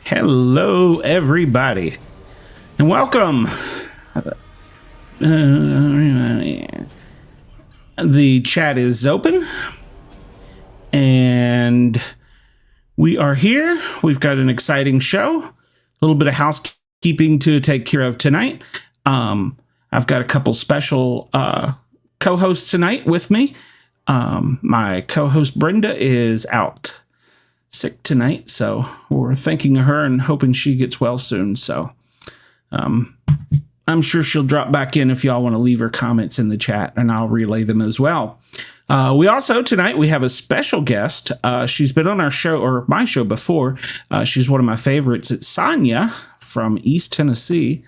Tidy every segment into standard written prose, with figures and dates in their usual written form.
Hello, everybody, and welcome. The chat is open, and we are here. We've got an exciting show, a little bit of housekeeping to take care of tonight. I've got a couple special co-hosts tonight with me. My co-host Brenda is out sick tonight, so we're thanking her and hoping she gets well soon. So I'm sure she'll drop back in if y'all want to leave her comments in the chat, and I'll relay them as well. We also tonight we have a special guest. She's been on our show, or my show, before. She's one of my favorites. It's Sonya from East Tennessee,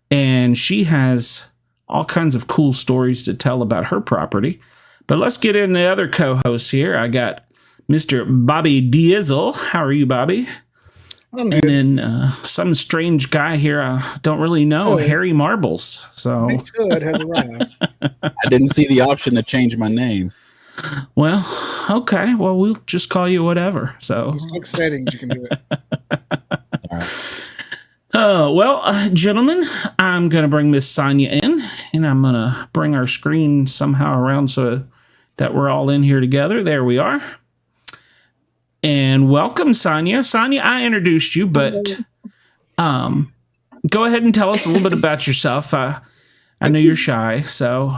and she has all kinds of cool stories to tell about her property. But let's get in the other co-hosts here. I got Mr. Bobby Diesel. How are you, Bobby? And then some strange guy here I don't really know, Harry Marbles. So Good has arrived. I didn't see the option to change my name. Well, okay. Well, we'll just call you whatever. So Just click settings, you can do it. All right. Well, gentlemen, I'm going to bring Miss Sonya in, and I'm going to bring our screen somehow around so that we're all in here together. There we are. And welcome, Sonya. Sonya, I introduced you, but go ahead and tell us a little bit about yourself. I know you're shy, so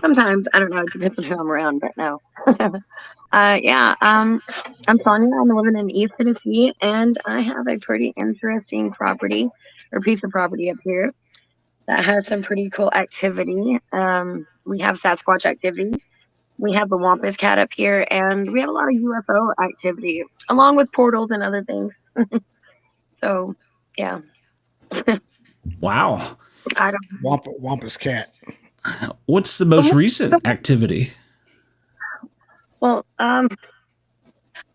sometimes I don't know. It depends on who I'm around right now. I'm Sonya. I'm living in East Tennessee, and I have a pretty interesting property or piece of property up here that has some pretty cool activity. We have Sasquatch activity. We have the Wampus cat up here, and we have a lot of UFO activity, along with portals and other things. So, yeah. Wow. I don't. Wampus cat. What's the most recent activity? Well, I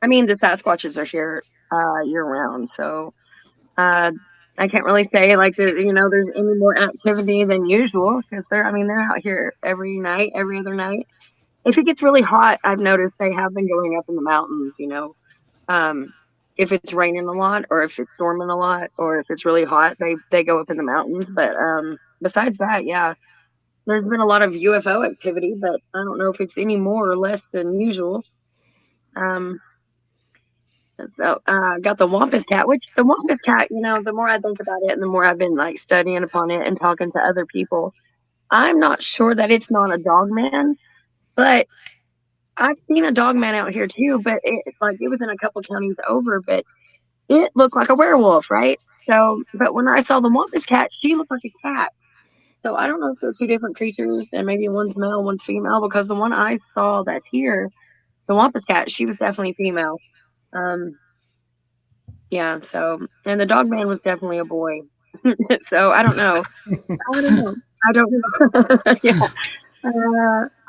mean, the Sasquatches are here year round, so I can't really say like there's any more activity than usual because they're out here every night, every other night. If it gets really hot, I've noticed they have been going up in the mountains, if it's raining a lot or if it's storming a lot or if it's really hot, they go up in the mountains. But besides that, yeah, there's been a lot of UFO activity, but I don't know if it's any more or less than usual. So got the Wampus cat, which the Wampus cat, the more I think about it and the more I've been like studying upon it and talking to other people, I'm not sure that it's not a dog man. But I've seen a dog man out here too, but it was in a couple counties over, but it looked like a werewolf, right? So, but when I saw the Wampus cat, she looked like a cat. So I don't know if they're two different creatures and maybe one's male, one's female, because the one I saw that's here, the Wampus cat, she was definitely female. Yeah, so, and the dog man was definitely a boy. So I don't know. I don't know. Yeah.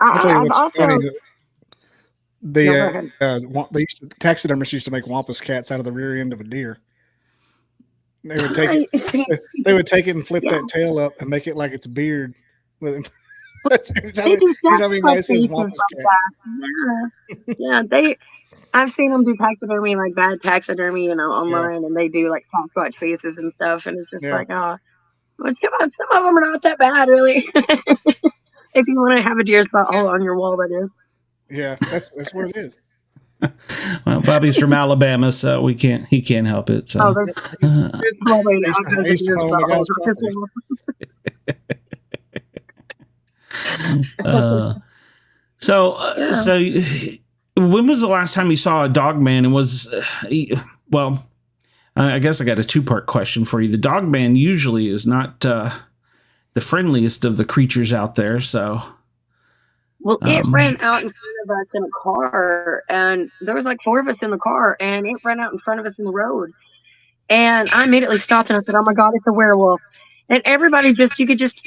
I'll tell you what's also, funny. Taxidermists used to make Wampus cats out of the rear end of a deer. They would take it and flip that tail up and make it like it's a beard with him. Yeah, I've seen them do taxidermy, like bad taxidermy, online, and they do like Sasquatch faces and stuff, and it's just like, oh, well, some of them are not that bad, really. If you want to have a deer spot hole on your wall, that is. Yeah, that's what it is. Well, Bobby's from Alabama, so he can't help it. So. So, when was the last time you saw a dog man? And well, I guess I got a 2-part question for you. The dog man usually is not the friendliest of the creatures out there. So, well, it ran out in front of us in a car, and there was like 4 of us in the car, and it ran out in front of us in the road. And I immediately stopped and I said, "Oh my God, it's a werewolf!" And everybody you could just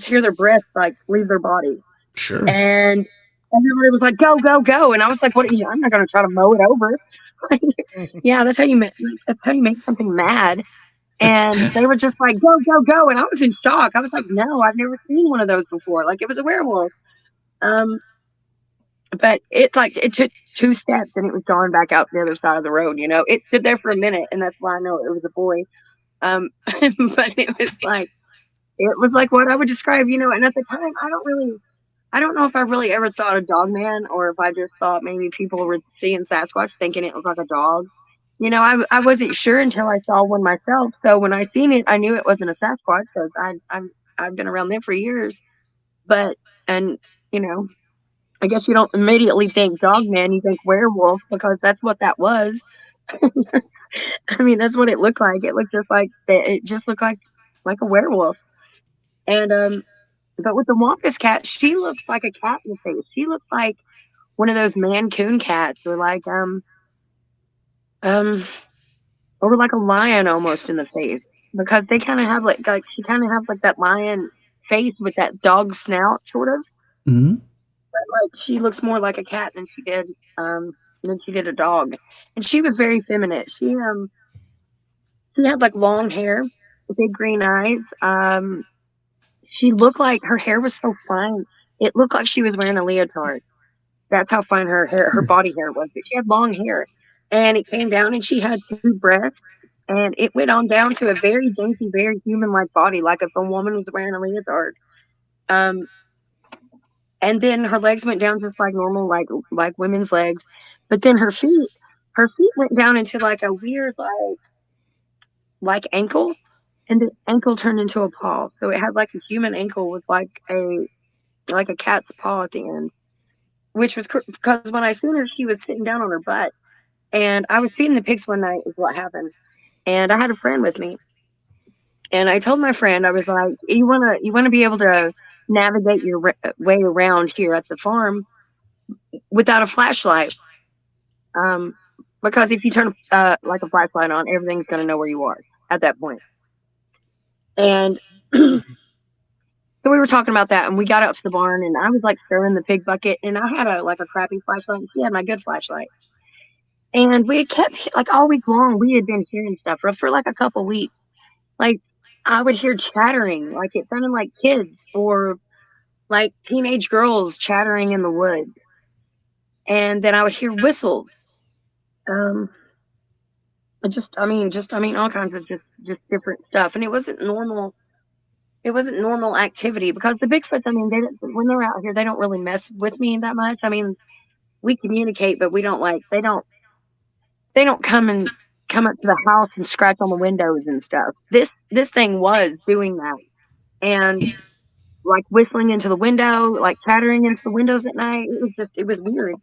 hear their breath like leave their body. Sure. And everybody was like, "Go, go, go!" And I was like, "What? I'm not going to try to mow it over." Yeah, that's how you make something mad. And they were just like, "Go, go, go!" And I was in shock. I was like, "No, I've never seen one of those before. Like, it was a werewolf." But it took 2 steps and it was gone back out the other side of the road. It stood there for a minute, and that's why I know it was a boy. But it was like what I would describe, and at the time I don't know if I really ever thought a dog man, or if I just thought maybe people were seeing Sasquatch thinking it was like a dog. I wasn't sure until I saw one myself. So when I seen it, I knew it wasn't a Sasquatch because I've been around them for years. But I guess you don't immediately think dog man, you think werewolf, because that's what that was. I mean, that's what it looked like. It looked just like a werewolf. And but with the Wampus cat, she looks like a cat in the face. She looks like one of those Mancoon cats, or like or like a lion almost in the face, because they kind of have like she kind of has like that lion face with that dog snout, sort of. Mm-hmm. But like she looks more like a cat than she did a dog, and she was very feminine. She had like long hair, big green eyes. She looked like her hair was so fine. It looked like she was wearing a leotard. That's how fine her body hair was. But she had long hair, and it came down, and she had 2 breasts, and it went on down to a very dainty, very human-like body, like if a woman was wearing a leotard. And then her legs went down just like normal, like women's legs. But then her feet went down into like a weird like ankle. And the ankle turned into a paw. So it had like a human ankle with like a cat's paw at the end, which was because when I seen her, she was sitting down on her butt, and I was feeding the pigs one night is what happened. And I had a friend with me, and I told my friend, I was like, you want to be able to navigate your way around here at the farm without a flashlight. Because if you turn like a flashlight on, everything's going to know where you are at that point. And so we were talking about that, and we got out to the barn, and I was like stirring the pig bucket, and I had a crappy flashlight, and she had my good flashlight. And we had kept, like, all week long, we had been hearing stuff for like a couple weeks. Like, I would hear chattering, like it sounded like kids or like teenage girls chattering in the woods. And then I would hear whistles. I mean, all kinds of just different stuff. And it wasn't normal activity, because the Bigfoots, I mean, when they're out here, they don't really mess with me that much. I mean, we communicate, but we don't they don't come up to the house and scratch on the windows and stuff. This thing was doing that, and like whistling into the window, like chattering into the windows at night. It was weird.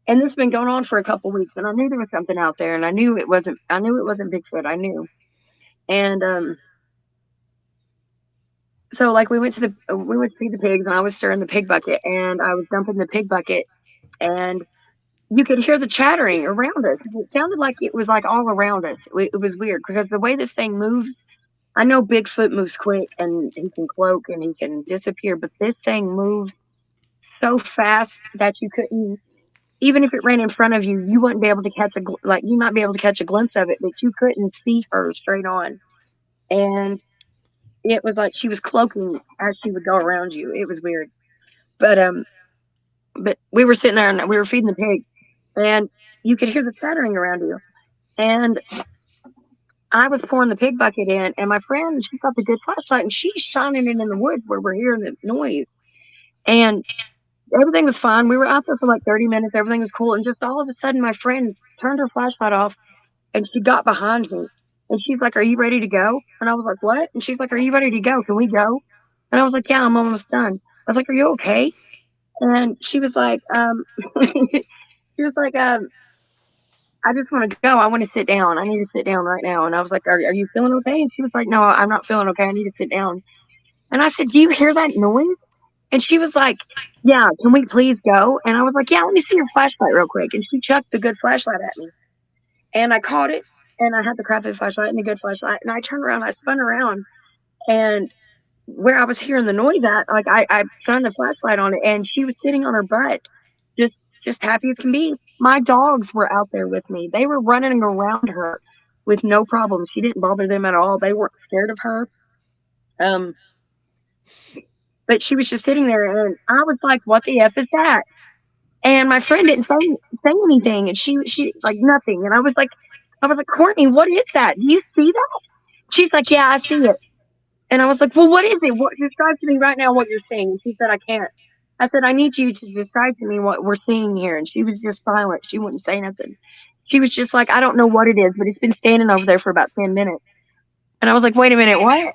And this has been going on for a couple weeks, and I knew there was something out there, and I knew it wasn't Bigfoot. I knew. And so like we went to feed the pigs, and I was stirring the pig bucket, and I was dumping the pig bucket, and you could hear the chattering around us. It sounded like it was like all around us. It was weird, because the way this thing moves, I know Bigfoot moves quick, and he can cloak and he can disappear, but this thing moves so fast that you couldn't, even if it ran in front of you, you wouldn't be able to catch you might be able to catch a glimpse of it, but you couldn't see her straight on. And it was like she was cloaking as she would go around you. It was weird. But we were sitting there and we were feeding the pig, and you could hear the chattering around you. And I was pouring the pig bucket in, and my friend, she's got the good flashlight, and she's shining it in the woods where we're hearing the noise. And everything was fine. We were out there for like 30 minutes. Everything was cool. And just all of a sudden, my friend turned her flashlight off, and she got behind me. And she's like, "Are you ready to go?" And I was like, "What?" And she's like, "Are you ready to go? Can we go?" And I was like, "Yeah, I'm almost done." I was like, are you okay? And she was like, she was like, I just want to go. I want to sit down. I need to sit down right now. And I was like, are you feeling okay? And she was like, no, I'm not feeling okay. I need to sit down. And I said, do you hear that noise? And she was like, yeah, can we please go? And I was like, yeah, let me see your flashlight real quick. And she chucked the good flashlight at me. And I caught it. And I had the crappy flashlight and the good flashlight. And I turned around, I spun around. And where I was hearing the noise at, like I shined the flashlight on it. And she was sitting on her butt, just happy as can be. My dogs were out there with me. They were running around her with no problem. She didn't bother them at all. They weren't scared of her. But she was just sitting there, and I was like, "What the f is that?" And my friend didn't say anything, and she like nothing. And I was like, Courtney, what is that? Do you see that? She's like, yeah, I see it. And I was like, well, what is it? What, describe to me right now what you're seeing. And she said, I can't. I said, I need you to describe to me what we're seeing here. And she was just silent. She wouldn't say nothing. She was just like, I don't know what it is, but it's been standing over there for about 10 minutes. And I was like, wait a minute, what?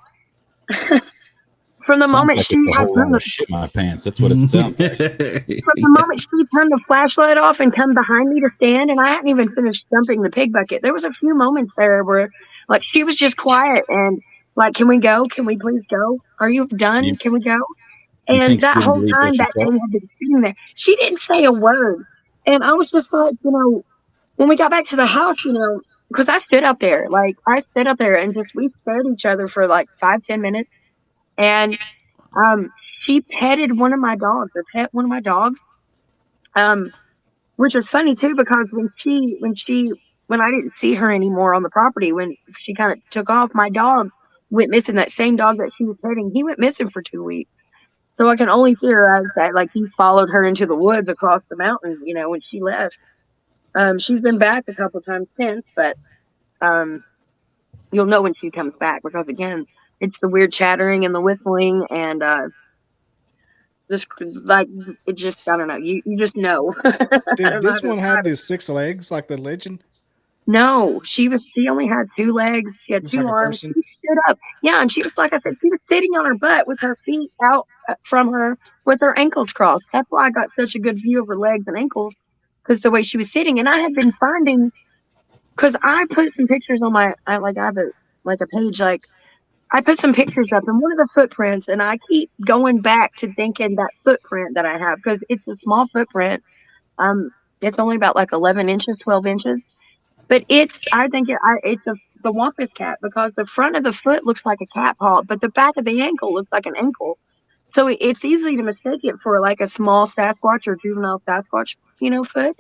From the moment she had turned the shit my pants. That's what it sounds like. From the moment she turned the flashlight off and come behind me to stand, and I hadn't even finished dumping the pig bucket. There was a few moments there where, like, she was just quiet and like, "Can we go? Can we please go? Are you done? Can we go?" And that whole time, that thing had been sitting there. She didn't say a word, and I was just like, when we got back to the house, because I stood out there, and just we stared at each other for like 5-10 minutes. And she petted one of my dogs, which was funny too, because when I didn't see her anymore on the property, when she kind of took off, my dog went missing. That same dog that she was petting, he went missing for 2 weeks. So I can only theorize that like he followed her into the woods across the mountain, when she left. She's been back a couple times since, but you'll know when she comes back, because again, it's the weird chattering and the whistling and just like it just I don't know. You just know. Did this one have these 6 legs like the legend? No, she only had 2 legs. She had 2 arms. She stood up. Yeah, and she was, like I said, she was sitting on her butt with her feet out from her with her ankles crossed. That's why I got such a good view of her legs and ankles, because the way she was sitting. And I had been finding, because I put some pictures on I have a page, like I put some pictures up, and one of the footprints, and I keep going back to thinking that footprint that I have, because it's a small footprint. It's only about like 11 inches, 12 inches. But it's the Wampus cat, because the front of the foot looks like a cat paw, but the back of the ankle looks like an ankle. So it's easy to mistake it for like a small Sasquatch or juvenile Sasquatch, foot.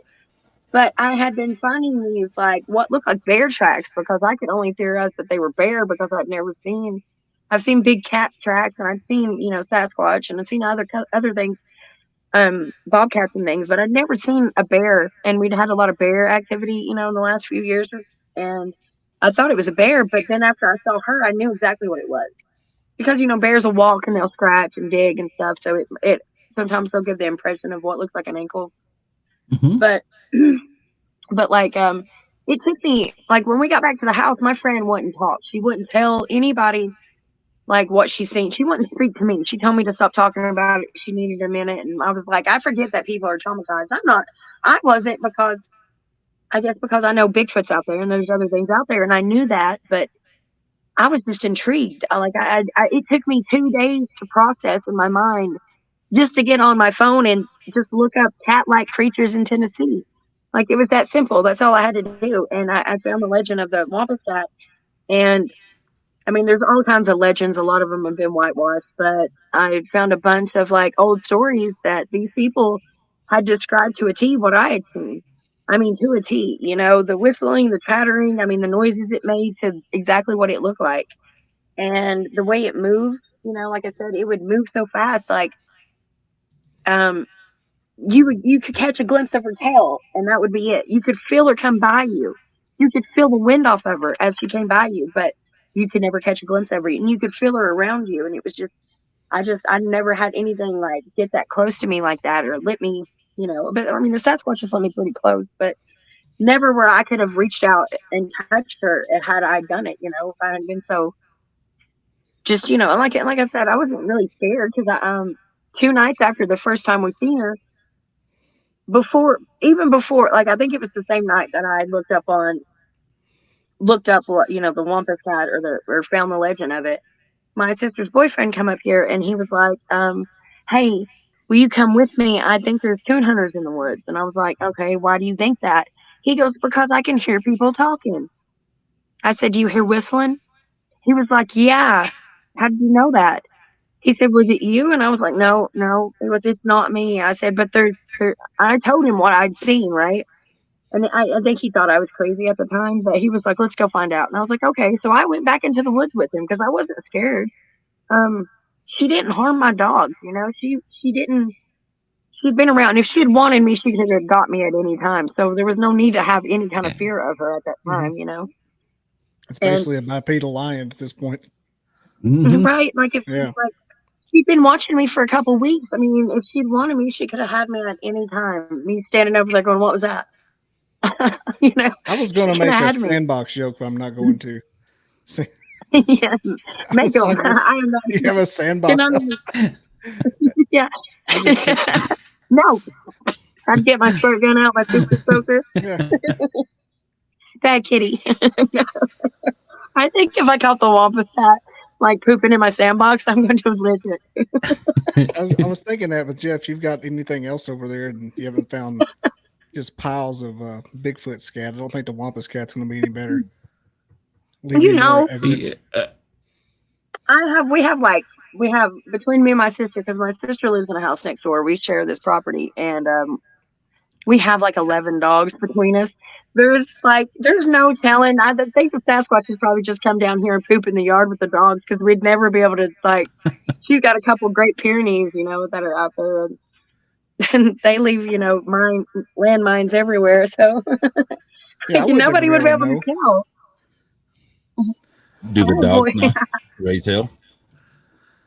But I had been finding these like what looked like bear tracks, because I could only theorize that they were bear, because I've seen big cat tracks, and I've seen, Sasquatch, and I've seen other things, bobcats and things, but I'd never seen a bear. And we'd had a lot of bear activity, in the last few years, and I thought it was a bear. But then after I saw her, I knew exactly what it was, because bears will walk and they'll scratch and dig and stuff. So it sometimes they'll give the impression of what looks like an ankle. Mm-hmm. But like it took me, like when we got back to the house, my friend wouldn't talk. She wouldn't tell anybody like what she's seen. She wouldn't speak to me. She told me to stop talking about it. She needed a minute. And I was like, I forget that people are traumatized. I wasn't, because I know Bigfoot's out there and there's other things out there, and I knew that, but I was just intrigued. It took me 2 days to process in my mind, just to get on my phone and just look up cat-like creatures in Tennessee. Like, it was that simple. That's all I had to do. And I found the legend of the Wampus cat. And I mean, there's all kinds of legends. A lot of them have been whitewashed, but I found a bunch of like old stories that these people had described to a T what I had seen. I mean, to a T, the whistling, the chattering, I mean, the noises it made, to exactly what it looked like. And the way it moved, like I said, it would move so fast. Like, you could catch a glimpse of her tail, and that would be it. You could feel her come by you. You could feel the wind off of her as she came by you, but you could never catch a glimpse of her. And you could feel her around you. And it was just, I never had anything like get that close to me like that, or let me, but I mean, the Sasquatch just let me pretty close, but never where I could have reached out and touched her had I done it, if I hadn't been so just, like I said, I wasn't really scared, because 2 nights after the first time we seen her, even before, like, I think it was the same night that I looked up what, the Wampus cat, or found the legend of it. My sister's boyfriend come up here and he was like, hey, will you come with me? I think there's coon hunters in the woods. And I was like, okay, why do you think that? He goes, because I can hear people talking. I said, do you hear whistling? He was like, yeah. How did you know that? He said, was it you? And I was like, no, it's not me. I said, but I told him what I'd seen, right? And I think he thought I was crazy at the time, but he was like, let's go find out. And I was like, okay. So I went back into the woods with him because I wasn't scared. She didn't harm my dogs, she didn't. She'd been around. If she had wanted me, she could have got me at any time. So there was no need to have any kind of fear of her at that time, It's basically a bipedal lion at this point. Right? Like, she'd been watching me for a couple weeks. I mean, if she'd wanted me, she could have had me at any time. Me standing over there going, what was that? I was going to make a sandbox joke, but I'm not going to. Yes, make them. Like, you have a sandbox. Yeah. No, I'd get my squirt gun out, my super soaker. Yeah. Bad kitty. I think if I caught the Wampus cat like pooping in my sandbox, I'm going to live it. I was thinking that, but Jeff, you've got anything else over there, and you haven't found just piles of Bigfoot scat. I don't think the Wampus cat's going to be any better. We have between me and my sister, because my sister lives in a house next door. We share this property, and we have like 11 dogs between us. There's no telling. I think the Sasquatch would probably just come down here and poop in the yard with the dogs, because we'd never be able to, like, she's got a couple Great Pyrenees, that are out there, and they leave, landmines everywhere. So nobody would be able to tell. Do the dogs not raise hell?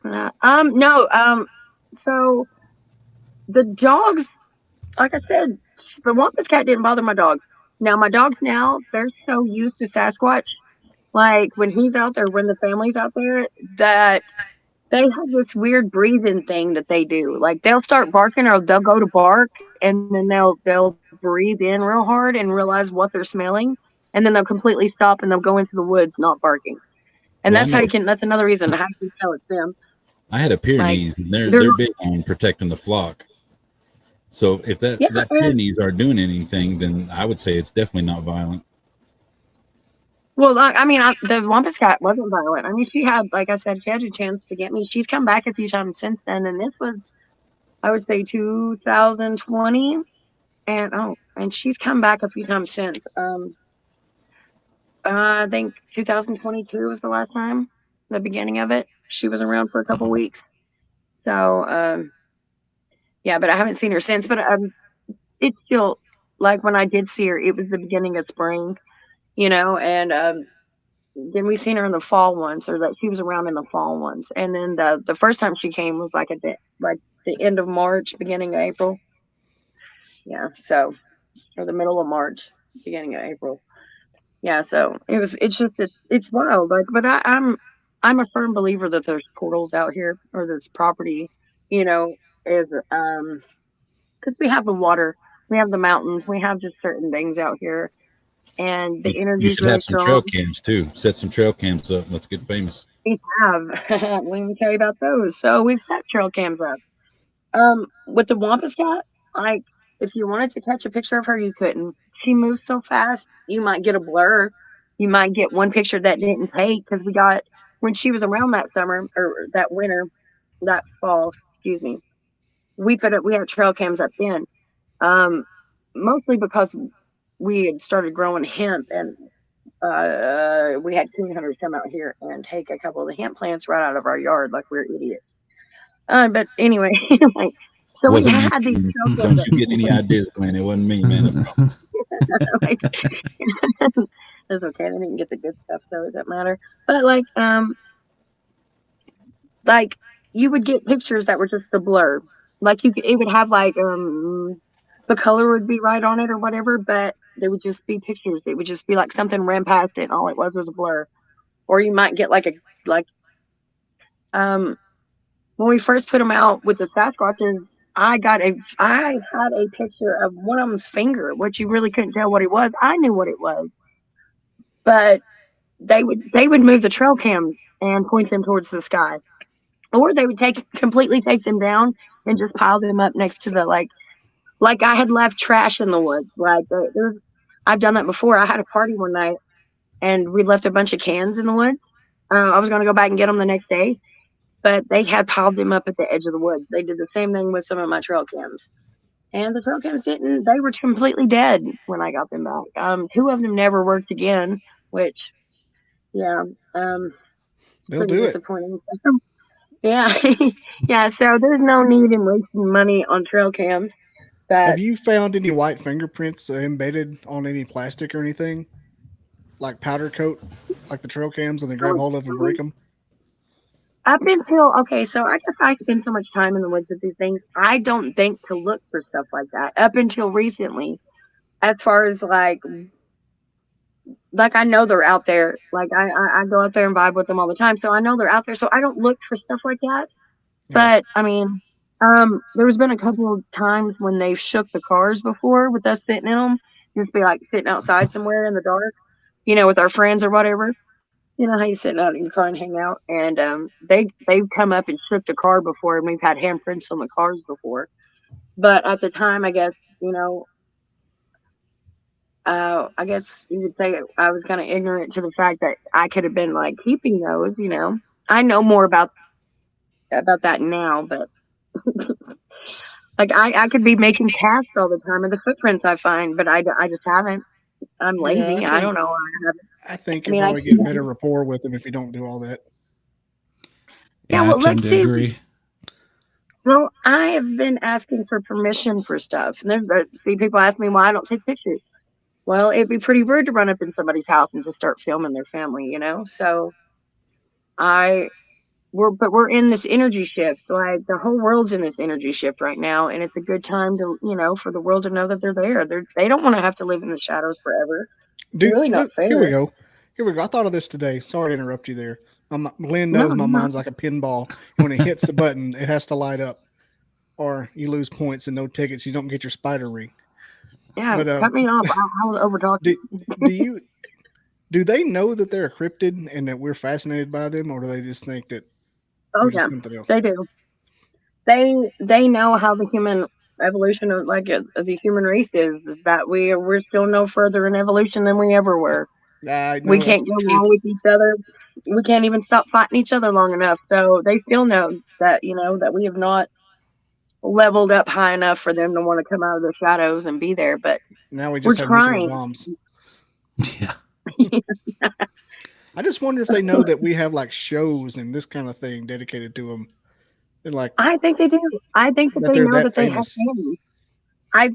No. So the dogs, like I said, the Wampus cat didn't bother my dogs. Now my dogs they're so used to Sasquatch, like when he's out there, when the family's out there, that they have this weird breathing thing that they do. Like they'll start barking, or they'll go to bark, and then they'll breathe in real hard and realize what they're smelling, and then they'll completely stop and they'll go into the woods not barking. And that's another reason how you can tell it's them. I had a Pyrenees, and they're big on protecting the flock. So if that Pyrenees are doing anything, then I would say it's definitely not violent. Well, the Wampus cat wasn't violent. I mean, she had, like I said, she had a chance to get me. She's come back a few times since then, and this was, I would say, 2020, and she's come back a few times since. I think 2022 was the last time, the beginning of it. She was around for a couple weeks. So, but I haven't seen her since. But it's still, like, when I did see her, it was the beginning of spring, and then we seen her in the fall once, or that she was around in the fall once. And then the first time she came was like at the end of March, beginning of April. Yeah, so, or the middle of March, beginning of April. Yeah, so it's wild. Like, but I'm a firm believer that there's portals out here, or this property, is because we have the water, we have the mountains, we have just certain things out here, and the energy. You should have some trail cams too. Set some trail cams up. Let's get famous. We have. Let me tell you about those. So we've set trail cams up. With the Wampus cat, like, if you wanted to catch a picture of her, you couldn't. She moves so fast, you might get a blur. You might get one picture that didn't take, because when she was around that summer, or that winter, that fall, excuse me, we had trail cams up then, mostly because we had started growing hemp, and we had coon hunters come out here and take a couple of the hemp plants right out of our yard, like we're idiots. But anyway, so we had these trail cams. Don't you get any ideas, Glenn? It wasn't me, man. It's okay. They didn't get the good stuff, so it doesn't matter. But like you would get pictures that were just a blur. Like it would have the color would be right on it or whatever, but they would just be pictures. It would just be like something ran past it, and all it was a blur. Or you might get when we first put them out with the Sasquatches, I had a picture of one of them's finger, which you really couldn't tell what it was. I knew what it was, but they would move the trail cams and point them towards the sky, or they would completely take them down and just pile them up next to the like I had left trash in the woods. I've done that before. I had a party one night and we left a bunch of cans in the woods. I was going to go back and get them the next day, but they had piled them up at the edge of the woods. They did the same thing with some of my trail cams. And the trail cams didn't, they were completely dead when I got them back. 2 of them never worked again, which, yeah. They'll do disappointing. Yeah. Yeah, so there's no need in wasting money on trail cams. Have you found any white fingerprints embedded on any plastic or anything? Like powder coat, like the trail cams, and they grab hold of and break them? Up until, okay, so I guess I spend so much time in the woods with these things. I don't think to look for stuff like that up until recently. As far as like I know they're out there. Like I go out there and vibe with them all the time, so I know they're out there. So I don't look for stuff like that. Yeah. But I mean, there's been a couple of times when they've shook the cars before with us sitting in them. Just be like sitting outside somewhere in the dark, with our friends or whatever. You know how you sit out in your car and hang out, and they've come up and shook the car before, and we've had handprints on the cars before. But at the time, I guess I guess you would say I was kind of ignorant to the fact that I could have been like keeping those. I know more about that now, but like I could be making casts all the time of the footprints I find, but I just haven't. I'm lazy. Yeah, I don't know. I think you probably get better rapport with them if you don't do all that. Yeah, well, I tend to agree. Well, I have been asking for permission for stuff. And people ask me why I don't take pictures. Well, it'd be pretty rude to run up in somebody's house and just start filming their family, So we're in this energy shift. Like the whole world's in this energy shift right now, and it's a good time to, for the world to know that they're there. They don't want to have to live in the shadows forever. Dude, really not fair. Here we go. I thought of this today. Sorry to interrupt you there. Lynn knows my mind's like a pinball. When it hits the button, it has to light up, or you lose points and no tickets. You don't get your spider ring. Yeah, but, cut me off. I was over talking. Do they know that they're a cryptid and that we're fascinated by them, or do they just think that? Oh yeah, they do. They know how the human evolution of the human race is that we're still no further in evolution than we ever were. We can't go along with each other. We can't even stop fighting each other long enough. So they still know that that we have not leveled up high enough for them to want to come out of the shadows and be there. But now we're trying. Bombs. Yeah. I just wonder if they know that we have like shows and this kind of thing dedicated to them. And I think they do. I think that they know that they have families. I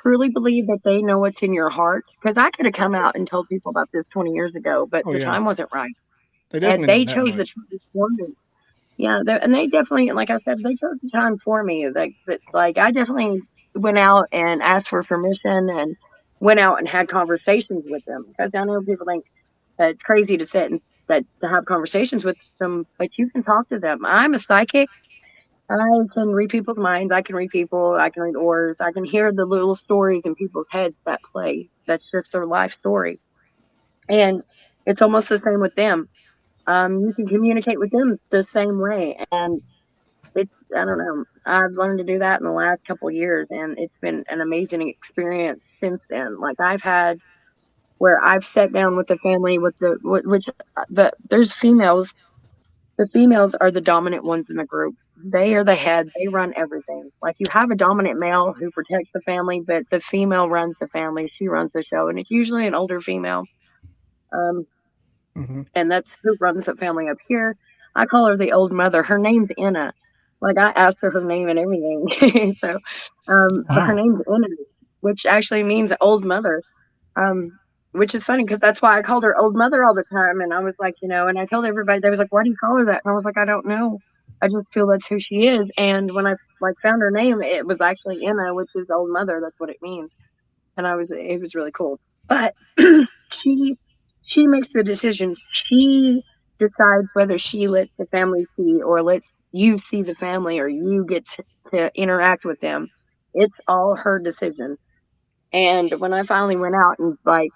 truly believe that they know what's in your heart, because I could have come out and told people about this 20 years ago, but the time wasn't right. They chose the time for me. Yeah, and they definitely, like I said, they chose the time for me. Like I definitely went out and asked for permission and went out and had conversations with them, because I know people think that it's crazy to sit and to have conversations with them, but you can talk to them. I'm a psychic. I can read people's minds. I can read people. I can read auras. I can hear the little stories in people's heads that play. That's just their life story. And it's almost the same with them. You can communicate with them the same way. And I don't know. I've learned to do that in the last couple of years, and it's been an amazing experience since then. Like I've had where I've sat down with the family there's females. The females are the dominant ones in the group. They are the head. They run everything. Like you have a dominant male who protects the family, but the female runs the family. She runs the show, and it's usually an older female. And that's who runs the family up here. I call her the old mother. Her name's Inna. Like I asked her name and everything. So, but her name's Inna, which actually means old mother. Which is funny because that's why I called her old mother all the time. And I was like, and I told everybody, they was like, why do you call her that? And I was like, I don't know. I just feel that's who she is. And when I found her name, it was actually Inna, which is old mother. That's what it means. And it was really cool. But she makes the decision. She decides whether she lets the family see or lets you see the family or you get to interact with them. It's all her decision. And when I finally went out and like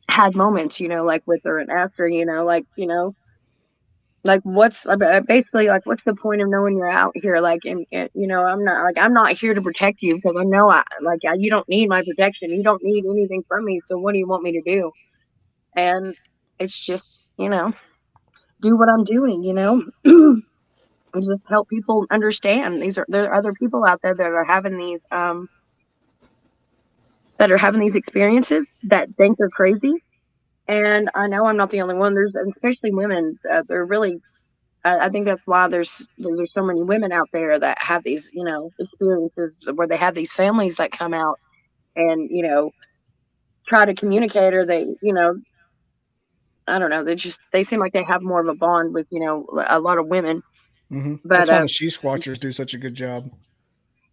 had moments, like with her and after, like what's basically like what's the point of knowing you're out here, like, and I'm not here to protect you because I know you don't need my protection, you don't need anything from me, so what do you want me to do? And it's just, do what I'm doing, and just help people understand there are other people out there that are having these experiences that think they're crazy. And I know I'm not the only one. There's, especially women, they're really, I think that's why there's so many women out there that have these, experiences where they have these families that come out and, try to communicate, or they, I don't know, they seem like they have more of a bond with, a lot of women. Mm-hmm. But that's why the Sasquatchers do such a good job.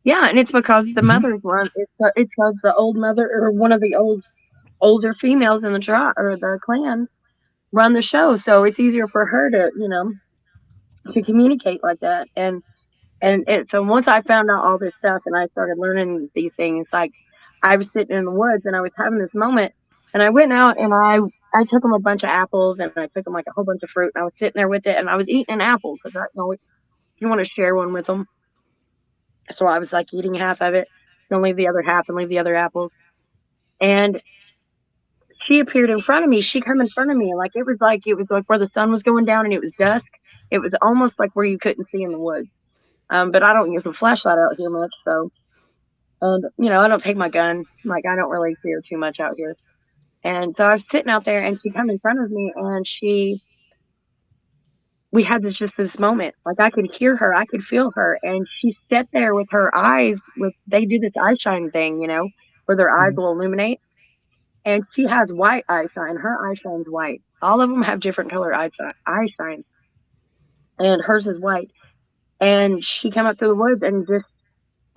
Yeah, and it's because the mothers run. It's because the old mother or one of the older females in the tribe or the clan run the show, so it's easier for her to to communicate like that. And so once I found out all this stuff and I started learning these things, like I was sitting in the woods and I was having this moment, and I went out and I took them a bunch of apples and I took them like a whole bunch of fruit, and I was sitting there with it and I was eating an apple because you want to share one with them. So I was like eating half of it, then leave the other half and leave the other apples. And she appeared in front of me. She come in front of me. Like it was like where the sun was going down and it was dusk. It was almost like where you couldn't see in the woods. But I don't use a flashlight out here much. So, and I don't take my gun. Like I don't really fear too much out here. And so I was sitting out there and she come in front of me and we had this moment, like I could hear her, I could feel her, and she sat there with her eyes, they do this eye shine thing, where their eyes will illuminate, and she has white eye shine. Her eye shine's white. All of them have different color eye shine, and hers is white. And she came up through the woods and just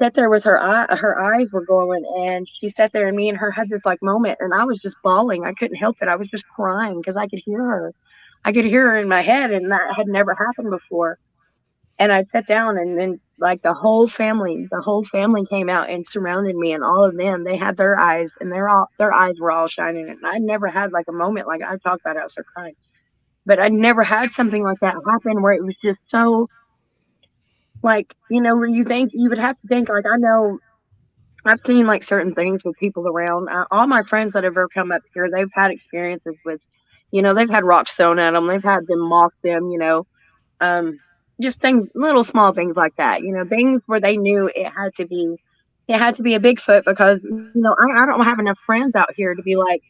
sat there with her eyes were glowing, and she sat there, and me and her had this like moment, and I was just bawling. I couldn't help it. I was just crying because I could hear her. I could hear her in my head, and that had never happened before. And I sat down, and then like the whole family came out and surrounded me, and all of them, they had their eyes, and their eyes were all shining. And I never had like a moment like I talked about it, I started crying, but I never had something like that happen where it was just so like, where you would have to think like, I know I've seen like certain things with people around. All my friends that have ever come up here, they've had experiences with, they've had rocks thrown at them. They've had them mock them, just things, little small things like that, things where they knew it had to be a Bigfoot because, I don't have enough friends out here to be like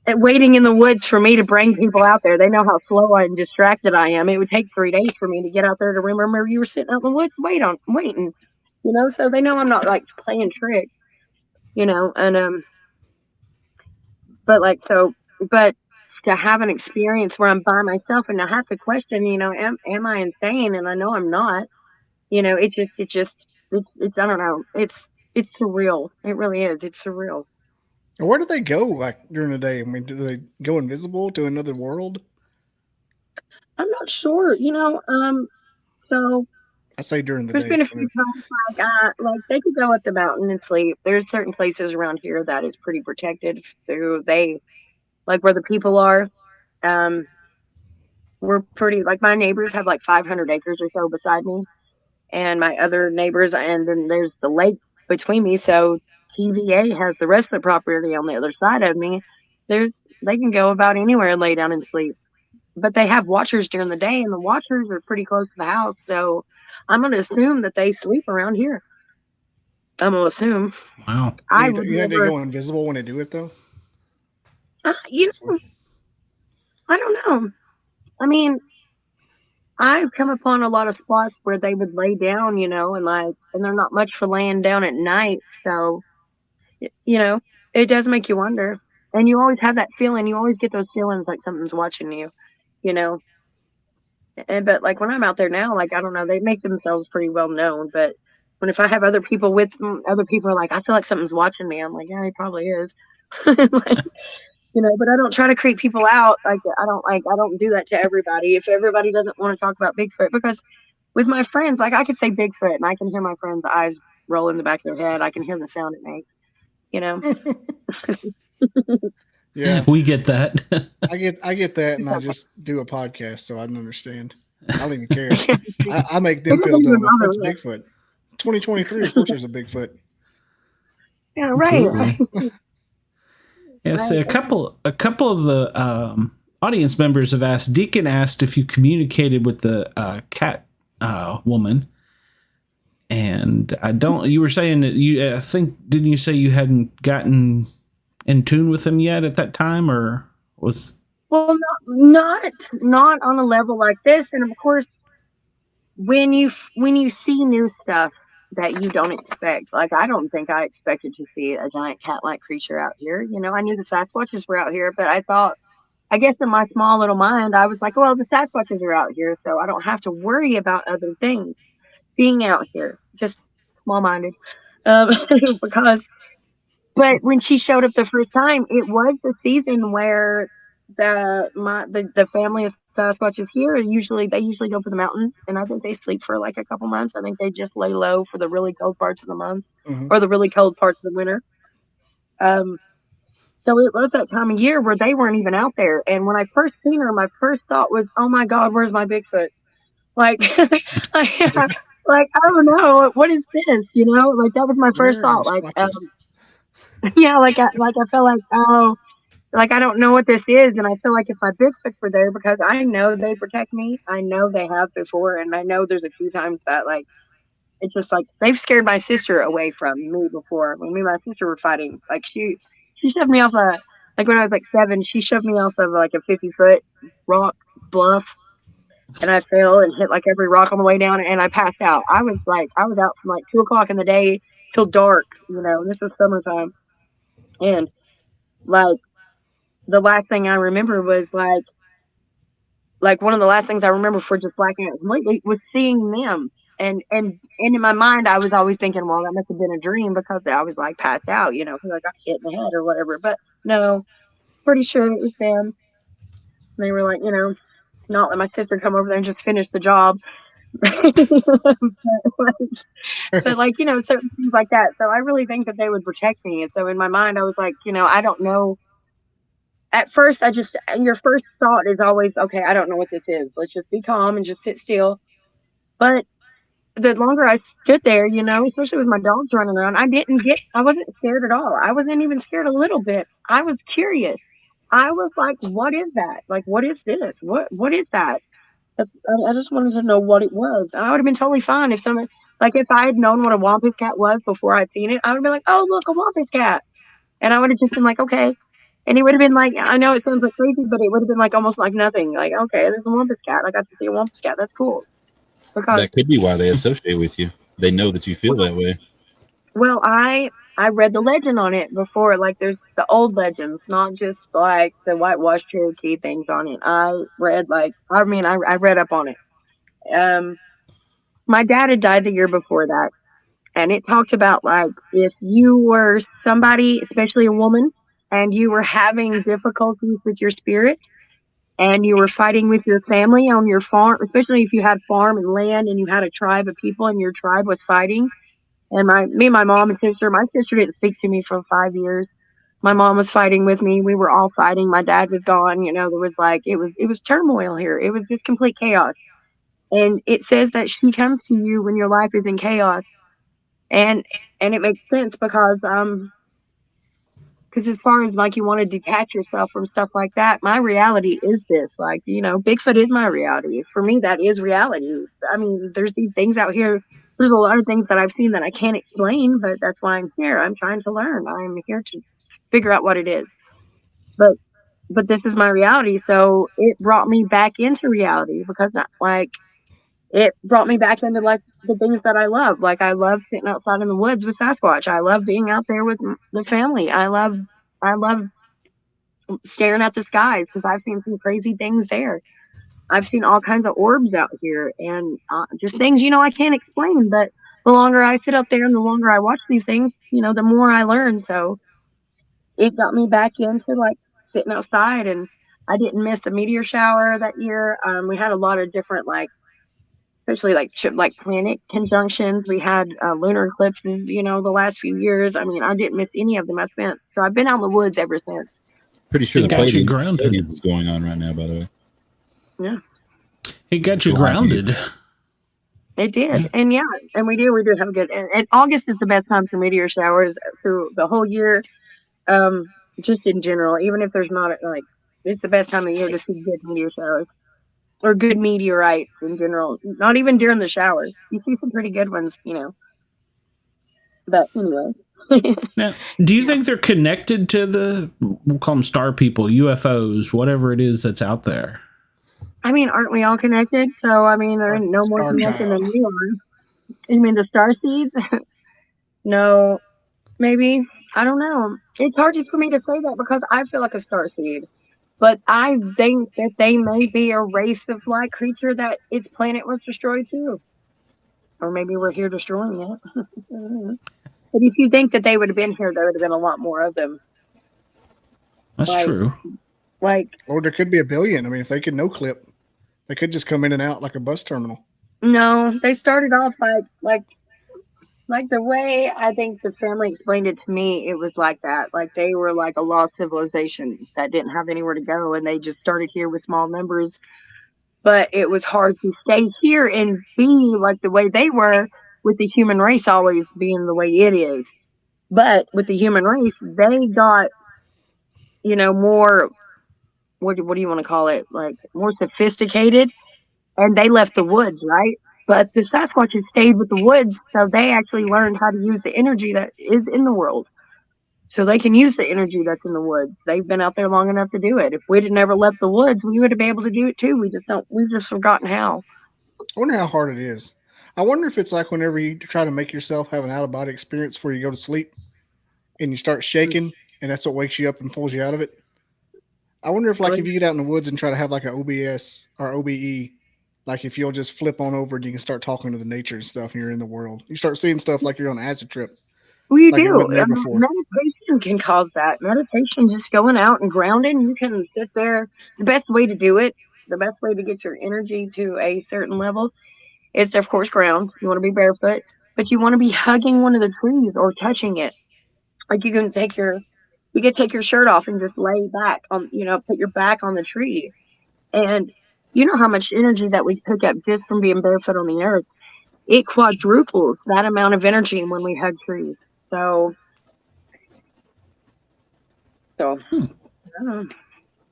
waiting in the woods for me to bring people out there. They know how slow and distracted I am. It would take 3 days for me to get out there to remember you were sitting out in the woods waiting, so they know I'm not like playing tricks, and but to have an experience where I'm by myself and I have to question, am I insane? And I know I'm not, it's I don't know. It's surreal. It really is. It's surreal. Where do they go like during the day? I mean, do they go invisible to another world? I'm not sure, so I say during the there's day. Been a few times like they could go up the mountain and sleep. There's certain places around here that is pretty protected like where the people are. We're pretty, like my neighbors have like 500 acres or so beside me, and my other neighbors, and then there's the lake between me. So TVA has the rest of the property on the other side of me. They can go about anywhere and lay down and sleep. But they have watchers during the day, and the watchers are pretty close to the house. So I'm going to assume that they sleep around here. I'm going to assume. Wow. You think they go invisible when they do it, though? I don't know. I mean, I've come upon a lot of spots where they would lay down, and they're not much for laying down at night. So, it does make you wonder. And you always have that feeling. You always get those feelings like something's watching you, But like when I'm out there now, like, I don't know, they make themselves pretty well known. But if I have other people with them, other people are like, I feel like something's watching me. I'm like, yeah, it probably is. but I don't try to creep people out. I don't do that to everybody. If everybody doesn't want to talk about Bigfoot, because with my friends, I could say Bigfoot and I can hear my friends' eyes roll in the back of their head. I can hear the sound it makes, Yeah. We get that. I get that, and I just do a podcast, so I don't understand. I don't even care. I make them feel dumb. What's Bigfoot? It's 2023. Of course, there's a Bigfoot. Yeah, right. Yes, a couple of the audience members have asked. Deacon asked if you communicated with the cat woman, and I don't. You were saying that I think, didn't you say you hadn't gotten in tune with him yet at that time, or was? Well, not on a level like this. And of course, when you see new stuff that you don't expect, like I don't think I expected to see a giant cat-like creature out here. I knew the Sasquatches were out here, but I guess in my small little mind, I was like, well, the Sasquatches are out here, so I don't have to worry about other things being out here. Just small-minded, because. But when she showed up the first time, it was the season where the family of Sasquatches here usually go for the mountains, and I think they sleep for like a couple months. I think they just lay low for the really cold parts of the month or the really cold parts of the winter. So it was that time of year where they weren't even out there. And when I first seen her, my first thought was, "Oh my God, where's my Bigfoot?" Like, like I don't know, what is this? Like that was my first thought. Like, yeah, like I felt like, oh, like I don't know what this is, and I feel like if my Bigfoots were there, because I know they protect me, I know they have before, and I know there's a few times that like it's just like they've scared my sister away from me before. When me and my sister were fighting, like she shoved me off like when I was like 7, she shoved me off of like a 50-foot rock bluff, and I fell and hit like every rock on the way down, and I passed out. I was out from like 2:00 in the day till dark, and this was summertime. And like the last thing I remember was like one of the last things I remember for just blacking out completely was seeing them. And in my mind, I was always thinking, well, that must have been a dream because I was like passed out, because I got hit in the head or whatever. But no, pretty sure it was them. They were like, not let my sister come over there and just finish the job. but like, certain things like that. So I really think that they would protect me. And so in my mind, I was like, I don't know. At first, your first thought is always, okay, I don't know what this is. Let's just be calm and just sit still. But the longer I stood there, especially with my dogs running around, I wasn't scared at all. I wasn't even scared a little bit. I was curious. I was like, what is that? Like, what is this? What is that? I just wanted to know what it was. And I would have been totally fine if if I had known what a wampus cat was before I'd seen it, I would have been like, oh, look, a wampus cat. And I would have just been like, okay. And it would have been like, I know it sounds like crazy, but it would have been like almost like nothing. Like, okay, there's a wampus cat. I got to see a wampus cat. That's cool. Because that could be why they associate with you. They know that you feel that way. Well, I read the legend on it before. Like, there's the old legends, not just like the whitewash Cherokee things on it. I read up on it. My dad had died the year before that, and it talks about like if you were somebody, especially a woman, and you were having difficulties with your spirit, and you were fighting with your family on your farm, especially if you had farm and land and you had a tribe of people and your tribe was fighting. And me and my mom and sister, my sister didn't speak to me for 5 years. My mom was fighting with me. We were all fighting. My dad was gone. There was like, it was turmoil here. It was just complete chaos. And it says that she comes to you when your life is in chaos. And it makes sense because as far as like you want to detach yourself from stuff like that, my reality is this. Like, Bigfoot is my reality. For me, that is reality. I mean, there's these things out here. There's a lot of things that I've seen that I can't explain, but that's why I'm here. I'm trying to learn. I'm here to figure out what it is. But this is my reality. So it brought me back into reality because it brought me back into like the things that I love. Like I love sitting outside in the woods with Sasquatch. I love being out there with the family. I love staring at the skies because I've seen some crazy things there. I've seen all kinds of orbs out here and just things, I can't explain. But the longer I sit up there and the longer I watch these things, the more I learn. So it got me back into like sitting outside, and I didn't miss a meteor shower that year. We had a lot of different, like, especially like planet conjunctions. We had lunar eclipses, the last few years. I mean, I didn't miss any of them. I've been out in the woods ever since. Pretty sure It the got you Pleiadians grounded. is going on right now, by the way. Yeah. It got you grounded. It did. And we do have a good, and August is the best time for meteor showers through the whole year. Just in general, even if there's not, like, it's the best time of year to see good meteor showers or good meteorites in general. Not even during the showers. You see some pretty good ones, but anyway. Now, do you think they're connected to we'll call them star people, UFOs, whatever it is that's out there? I mean, aren't we all connected? So, I mean, they're no more connected than we are. You mean the star seeds? No, maybe. I don't know. It's hard for me to say that because I feel like a star seed. But I think that they may be a race of like creature that its planet was destroyed too. Or maybe we're here destroying it. But if you think that they would have been here, there would have been a lot more of them. That's true. Or there could be a billion. I mean, if they could no clip, they could just come in and out like a bus terminal. No, they started off like the way I think the family explained it to me, it was like that. Like they were like a lost civilization that didn't have anywhere to go, and they just started here with small numbers. But it was hard to stay here and be like the way they were, with the human race always being the way it is. But with the human race, they got, more, what do you want to call it? Like more sophisticated, and they left the woods, right? But the Sasquatches stayed with the woods, so they actually learned how to use the energy that is in the world. So they can use the energy that's in the woods. They've been out there long enough to do it. If we'd have never left the woods, we would have been able to do it too. We've just forgotten how. I wonder how hard it is. I wonder if it's like whenever you try to make yourself have an out-of-body experience before you go to sleep and you start shaking and that's what wakes you up and pulls you out of it. I wonder if if you get out in the woods and try to have like an OBS or OBE, like if you'll just flip on over and you can start talking to the nature and stuff and you're in the world. You start seeing stuff like you're on an acid trip. We do. Meditation can cause that. Meditation, just going out and grounding, you can sit there. The best way to do it, the best way to get your energy to a certain level is, of course, ground. You want to be barefoot, but you want to be hugging one of the trees or touching it. Like you can take your shirt off and just lay back on, put your back on the tree. And you know how much energy that we pick up just from being barefoot on the earth. It quadruples that amount of energy when we hug trees. So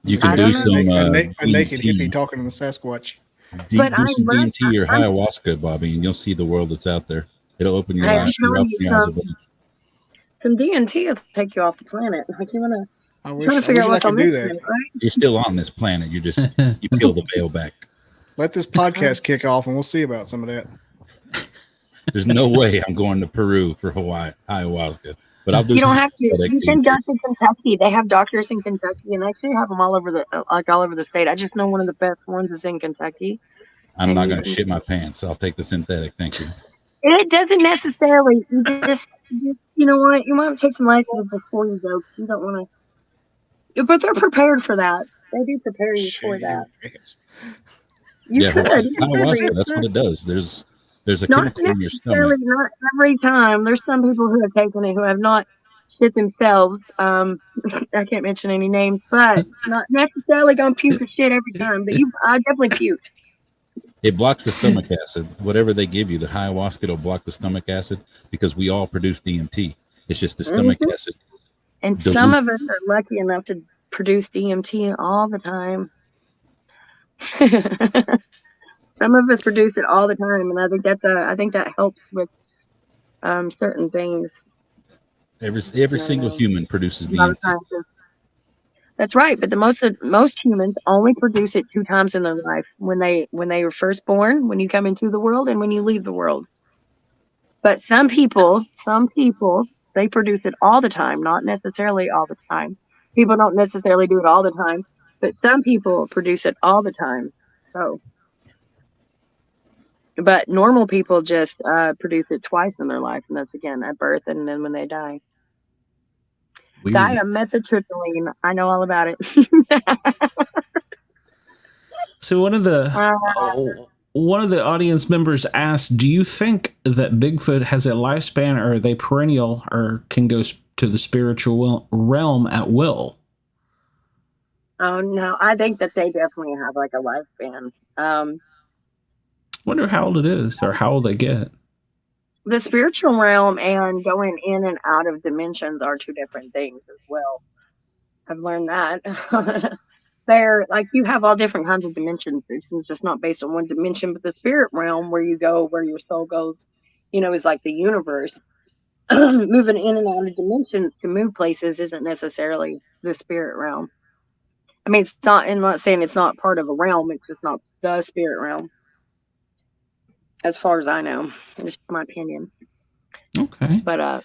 you can do some a naked hippie talking to the Sasquatch. Do some DMT or ayahuasca, Bobby, and you'll see the world that's out there. It'll open your eyes. Some DMT will take you off the planet. Like you want to figure out what's on this planet, right? You're still on this planet. You peel the veil back. Let this podcast kick off, and we'll see about some of that. There's no way I'm going to Peru for ayahuasca, but I'll do. You don't have to. You can go to Kentucky. They have doctors in Kentucky, and I actually have them all over the state. I just know one of the best ones is in Kentucky. I'm not going to shit my pants. So I'll take the synthetic. Thank you. It doesn't necessarily. You just you know what? You might take some license before you go. You don't want to. But they're prepared for that. They do prepare you for that. You could. Ayahuasca. That's what it does. There's a chemical in your stomach. Not every time. There's some people who have taken it who have not shit themselves. I can't mention any names, but not necessarily gonna puke or shit every time. But I definitely puked. It blocks the stomach acid. Whatever they give you, the ayahuasca will block the stomach acid because we all produce DMT. It's just the stomach acid. And some of us are lucky enough to produce DMT all the time. Some of us produce it all the time, and I think that helps with certain things. Every single human produces DMT. That's right, but most humans only produce it 2 times in their life: when they were first born, when you come into the world, and when you leave the world. But some people, they produce it all the time, not necessarily all the time. People don't necessarily do it all the time, but some people produce it all the time. So. But normal people just produce it twice in their life, and that's again at birth and then when they die. Dimethyl-tryptamine. I know all about it. So one of the audience members asked, "Do you think that Bigfoot has a lifespan, or are they perennial, or can go to the spiritual realm at will?" Oh no, I think that they definitely have like a lifespan. Wonder how old it is, or how old they get. The spiritual realm and going in and out of dimensions are two different things as well. I've learned that. They're like, you have all different kinds of dimensions. It's just not based on one dimension, but the spirit realm, where you go, where your soul goes, is like the universe. Moving in and out of dimensions to move places isn't necessarily the spirit realm. I mean, it's not, I'm not saying it's not part of a realm, it's just not the spirit realm, as far as I know. It's my opinion. Okay. But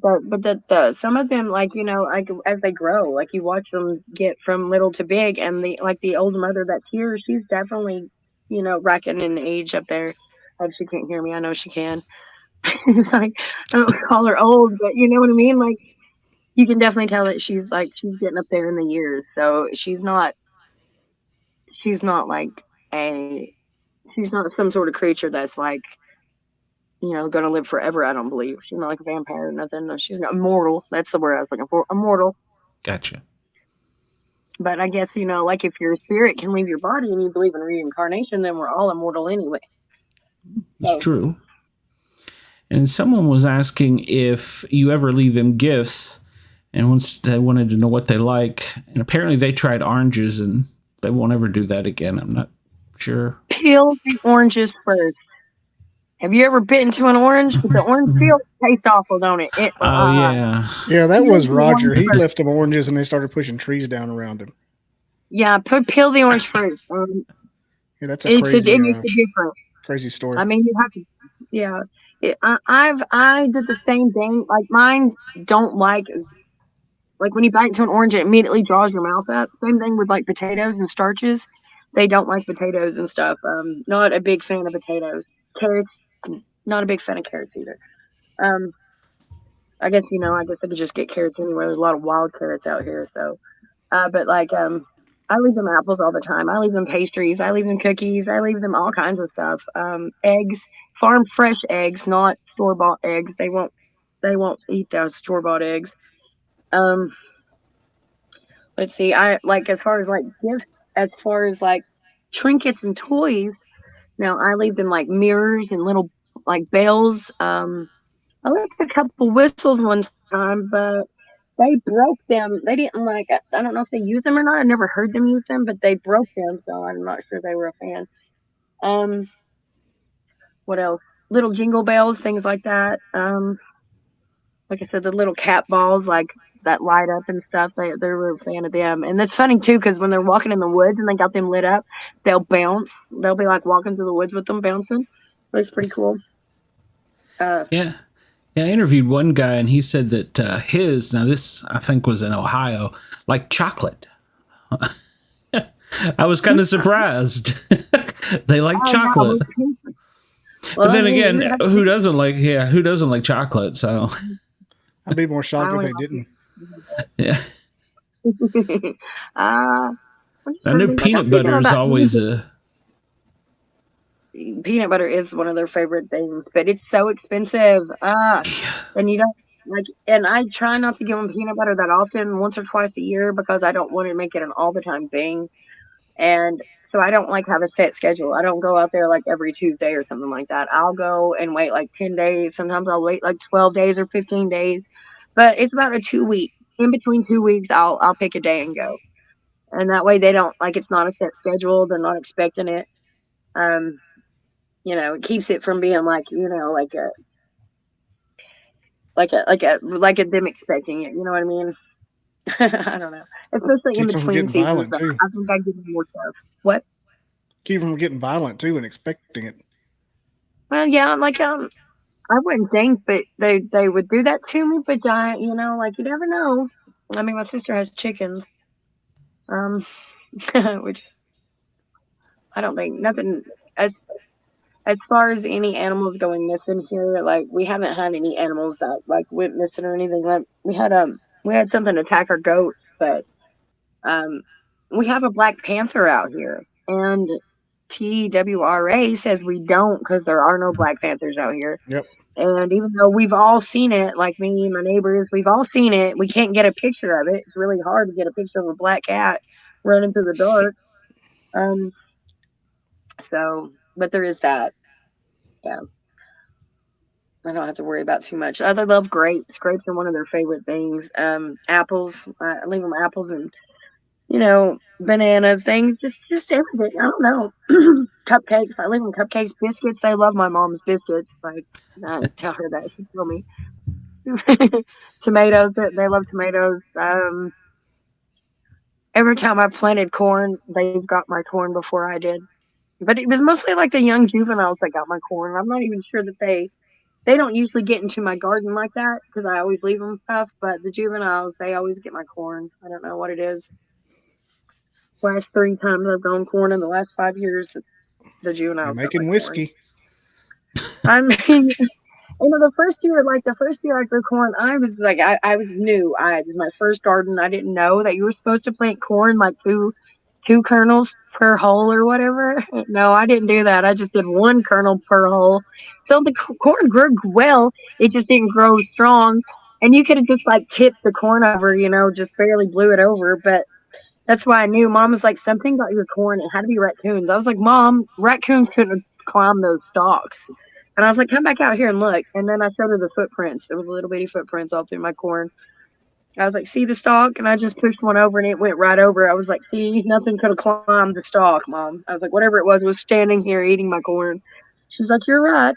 the some of them, like, like as they grow, like you watch them get from little to big, and the old mother that's here, she's definitely, racking in age up there. I hope she can't hear me. I know she can. Like, I don't call her old, but you know what I mean? Like, you can definitely tell that she's getting up there in the years. So she's not like she's not some sort of creature that's like, gonna live forever. I don't believe she's not like a vampire or nothing. No, she's not immortal. That's the word I was looking for. Immortal. Gotcha. But I guess, like if your spirit can leave your body and you believe in reincarnation, then we're all immortal anyway. It's true. And someone was asking if you ever leave them gifts, and once they wanted to know what they like, and apparently they tried oranges and they won't ever do that again. I'm not sure. Peel the oranges first. Have you ever bitten into an orange? But the orange peel tastes awful, don't it? Yeah. Yeah, that was Roger. He left them oranges and they started pushing trees down around him. Yeah, peel the orange first. Yeah, that's a crazy story. I mean, you have to. Yeah, I did the same thing. Like, mine don't like when you bite into an orange, it immediately draws your mouth up. Same thing with like potatoes and starches. They don't like potatoes and stuff. Not a big fan of potatoes. Carrots, not a big fan of carrots either. I guess I could just get carrots anywhere. There's a lot of wild carrots out here. So, but like I leave them apples all the time. I leave them pastries. I leave them cookies. I leave them all kinds of stuff. Eggs, farm fresh eggs, not store bought eggs. They won't eat those store bought eggs. Let's see. I like, as far as like gifts, as far as like trinkets and toys. Now I leave them like mirrors and little like bells. I left a couple whistles one time, but they broke them. They didn't like. I don't know if they use them or not. I never heard them use them, but they broke them, so I'm not sure they were a fan. What else? Little jingle bells, things like that. Like I said, the little cat balls, like that light up and stuff. They're a fan of them, and it's funny too, because when they're walking in the woods and they got them lit up, they'll bounce. They'll be like walking through the woods with them bouncing. It's pretty cool. Yeah. Yeah, I interviewed one guy, and he said that now this, I think, was in Ohio, like chocolate. I was kind of surprised. They like chocolate. But then again, who doesn't like chocolate? So I'd be more shocked if they didn't. Yeah. I know peanut butter is always peanut butter is one of their favorite things, but it's so expensive. And you don't like, and I try not to give them peanut butter that often, once or twice a year, because I don't want to make it an all the time thing. And so I don't like have a set schedule. I don't go out there like every Tuesday or something like that. I'll go and wait like 10 days. Sometimes I'll wait like 12 days or 15 days, but it's about a 2 week. In between 2 weeks, I'll pick a day and go. And that way they don't, like, it's not a set schedule. They're not expecting it. It keeps it from being like, like them expecting it. You know what I mean? I don't know. Especially in between seasons. I think I give them more stuff. What? Keep them from getting violent too and expecting it. Well, yeah, like I wouldn't think, but they would do that to me. But like, you never know. I mean, my sister has chickens, which I don't think nothing as far as any animals going missing here. Like, we haven't had any animals that like went missing or anything. Like, we had we had something attack our goat, but we have a black panther out here, and TWRA says we don't because there are no black panthers out here. Yep. And even though we've all seen it, like me and my neighbors, we've all seen it, we can't get a picture of it. It's really hard to get a picture of a black cat running through the dark. So, but there is that. Yeah. I don't have to worry about too much. They love grapes. Grapes are one of their favorite things. Apples. I leave them apples and, bananas, things, just everything. I don't know. Cupcakes. I leave them cupcakes, biscuits. They love my mom's biscuits. Like, I tell her that. She told me. Tomatoes. They love tomatoes. Every time I planted corn, they've got my corn before I did. But it was mostly like the young juveniles that got my corn. I'm not even sure that they don't usually get into my garden like that because I always leave them stuff. But the juveniles, they always get my corn. I don't know what it is. Last 3 times I've grown corn in the last 5 years, the juveniles. You're making whiskey. I mean, the first year I grew corn, I was like, I was new. It was my first garden. I didn't know that you were supposed to plant corn like two kernels per hole or whatever. No, I didn't do that. I just did 1 kernel per hole. So the corn grew well. It just didn't grow strong. And you could have just like tipped the corn over, just barely blew it over. But that's why I knew. Mom was like, something got your corn. It had to be raccoons. I was like, Mom, raccoons couldn't climb those stalks. And I was like, come back out here and look. And then I showed her the footprints. There was little bitty footprints all through my corn. I was like, see the stalk? And I just pushed one over and it went right over. I was like, see, nothing could have climbed the stalk, Mom. I was like, whatever it was standing here eating my corn. She's like, you're right.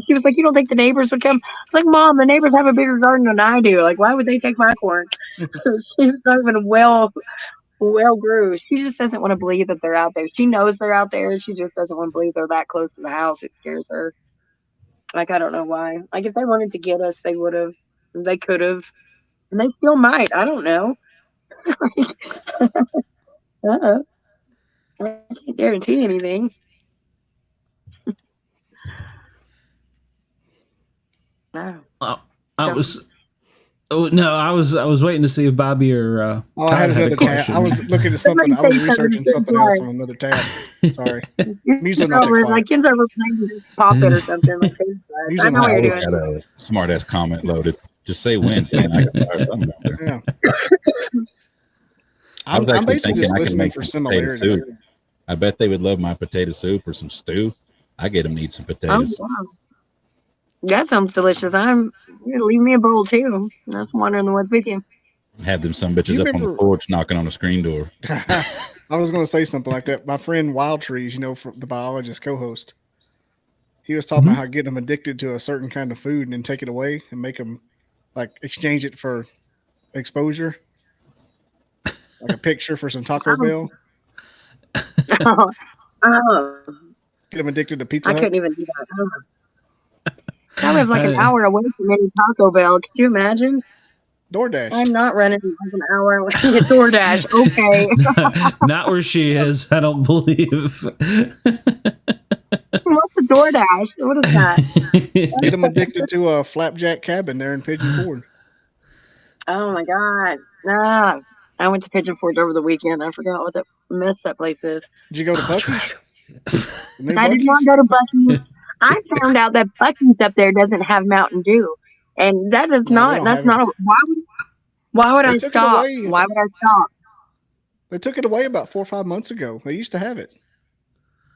She was like, you don't think the neighbors would come? I was like, Mom, the neighbors have a bigger garden than I do. Like, why would they take my corn? She's not even well grew. She just doesn't want to believe that they're out there. She knows they're out there. She just doesn't want to believe they're that close to the house. It scares her. Like, I don't know why. Like, if they wanted to get us, they would have. They could have. And they still might. I don't know. I can't guarantee anything. Wow. I was waiting to see if Bobby or I had another tab. I was looking at something. I was researching something else on another tab. Sorry. I'm usually not that quiet. Like kids over playing pop it or something. Like I know what you're doing. Smart ass comment loaded. Just say when. Man, I got fire something out there. Yeah. I'm basically just listening for similarities. I bet they would love my potato soup or some stew. I get them to eat some potatoes. Oh, wow. That sounds delicious. Leave me a bowl too. That's wondering what's with you. Have them some bitches up on the porch knocking on the screen door. I was going to say something like that. My friend Wild Trees, from the biologist co-host, he was talking about how getting them addicted to a certain kind of food and then take it away and make them like exchange it for exposure, like a picture for some Taco Bell. Get them addicted to Pizza Hut. I couldn't even do that. I live like an hour away from any Taco Bell. Could you imagine? DoorDash. I'm not running like an hour away. DoorDash. Okay. Not where she is. I don't believe. What's the DoorDash? What is that? Get them addicted to a flapjack cabin there in Pigeon Forge. Oh my God. I went to Pigeon Forge over the weekend. I forgot what that mess that place is. Did you go to Buc-ee's? I did not go to Buc-ee's. I found out that Buc-ee's up there doesn't have Mountain Dew. And that is why would I stop? Why would I stop? They took it away about 4 or 5 months ago. They used to have it.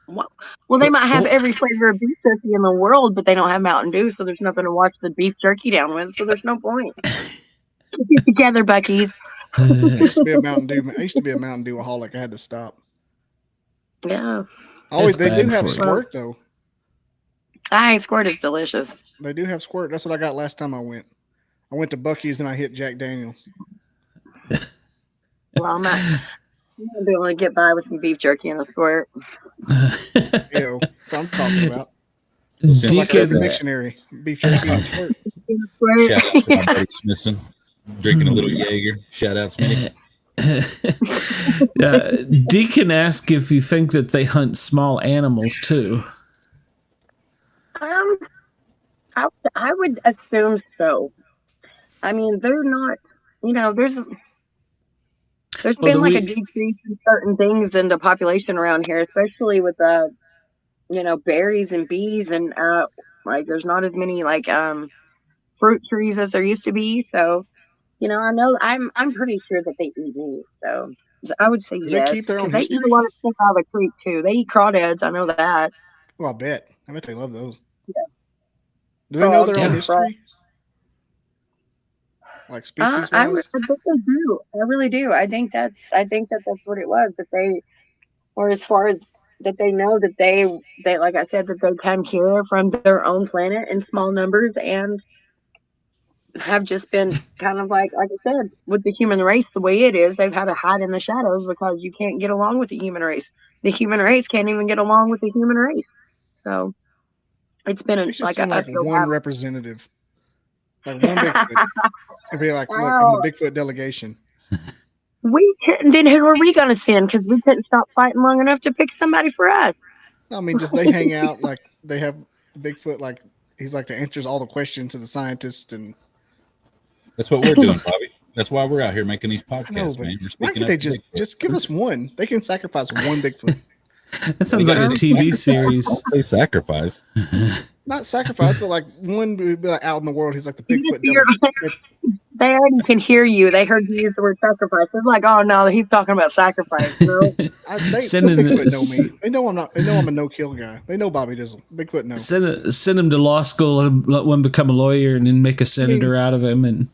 Well, they might have every flavor of beef jerky in the world, but they don't have Mountain Dew, so there's nothing to wash the beef jerky down with, so there's no point. Get together, Buc-ee's. I used to be a Mountain Dew-aholic. I had to stop. Yeah. They do have Squirt, though. Squirt is delicious. They do have Squirt. That's what I got last time I went. I went to Buc-ee's and I hit Jack Daniels. Well, I'm not be able to get by with some beef jerky and a Squirt. That's what I'm talking about. Dictionary. Beef jerky and Squirt. Shout out to my buddy Smithson. Drinking a little Jaeger. Shout out Smitty. Deacon asked if you think that they hunt small animals too. I would assume so. I mean, they're not there's been like a decrease in certain things in the population around here, especially with berries and bees, and like there's not as many like fruit trees as there used to be. So, I know I'm pretty sure that they eat meat. So I would say They yes, keep their own because they history? eat a lot of stuff out of the creek too. They eat crawdads. I know that. Well, I bet they love those. Yeah. Do they know their own history? Like species I wise? think they do. I really do. I think that's what it was, that they, or as far as that they know that they like I said, that they come here from their own planet in small numbers and have just been kind of like I said, with the human race the way it is, they've had to hide in the shadows because you can't get along with the human race. The human race can't even get along with the human race. So it's been like one representative, like one Bigfoot, and be like, look, I'm the Bigfoot delegation. Then who are we going to send? Because we couldn't stop fighting long enough to pick somebody for us. I mean, just they hang out like they have Bigfoot, like he's like the answers all the questions to the scientists, and that's what we're doing, Bobby. That's why we're out here making these podcasts, man. Why can't they just give us one? They can sacrifice one Bigfoot. That sounds like a TV series. They sacrifice. Not sacrifice, but like one would be like out in the world. He's like the Bigfoot delegate. They already can hear you. They heard you use the word sacrifice. It's like, oh no, he's talking about sacrifice. No. Bigfoot know me. They know I'm not. They know I'm a no-kill guy. They know Bobby Dizzle. Bigfoot knows. Send him to law school and let one become a lawyer and then make a senator out of him. And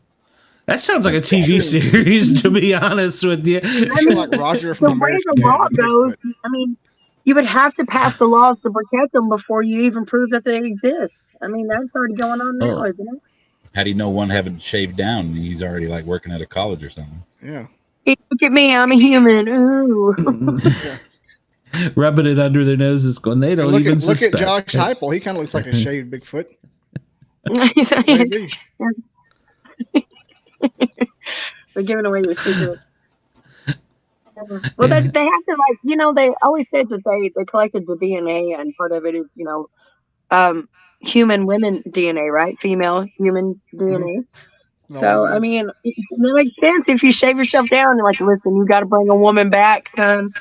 that sounds like a TV series, to be honest with you. I mean, like Roger from the way the law goes, I mean, you would have to pass the laws to protect them before you even prove that they exist. I mean, that's already going on now, isn't it? How do you know one haven't shaved down and he's already like working at a college or something? Yeah. Look at me, I'm a human. Ooh. Rubbing it under their noses, going, they don't even suspect. Look at Josh Heupel. He kind of looks like a shaved Bigfoot. We're giving away your secrets. Well, they have to, like, they always said that they collected the DNA, and part of it is, human women DNA, right? Female human DNA. Mm-hmm. So, I mean, it makes sense if you shave yourself down and like, listen, you got to bring a woman back. You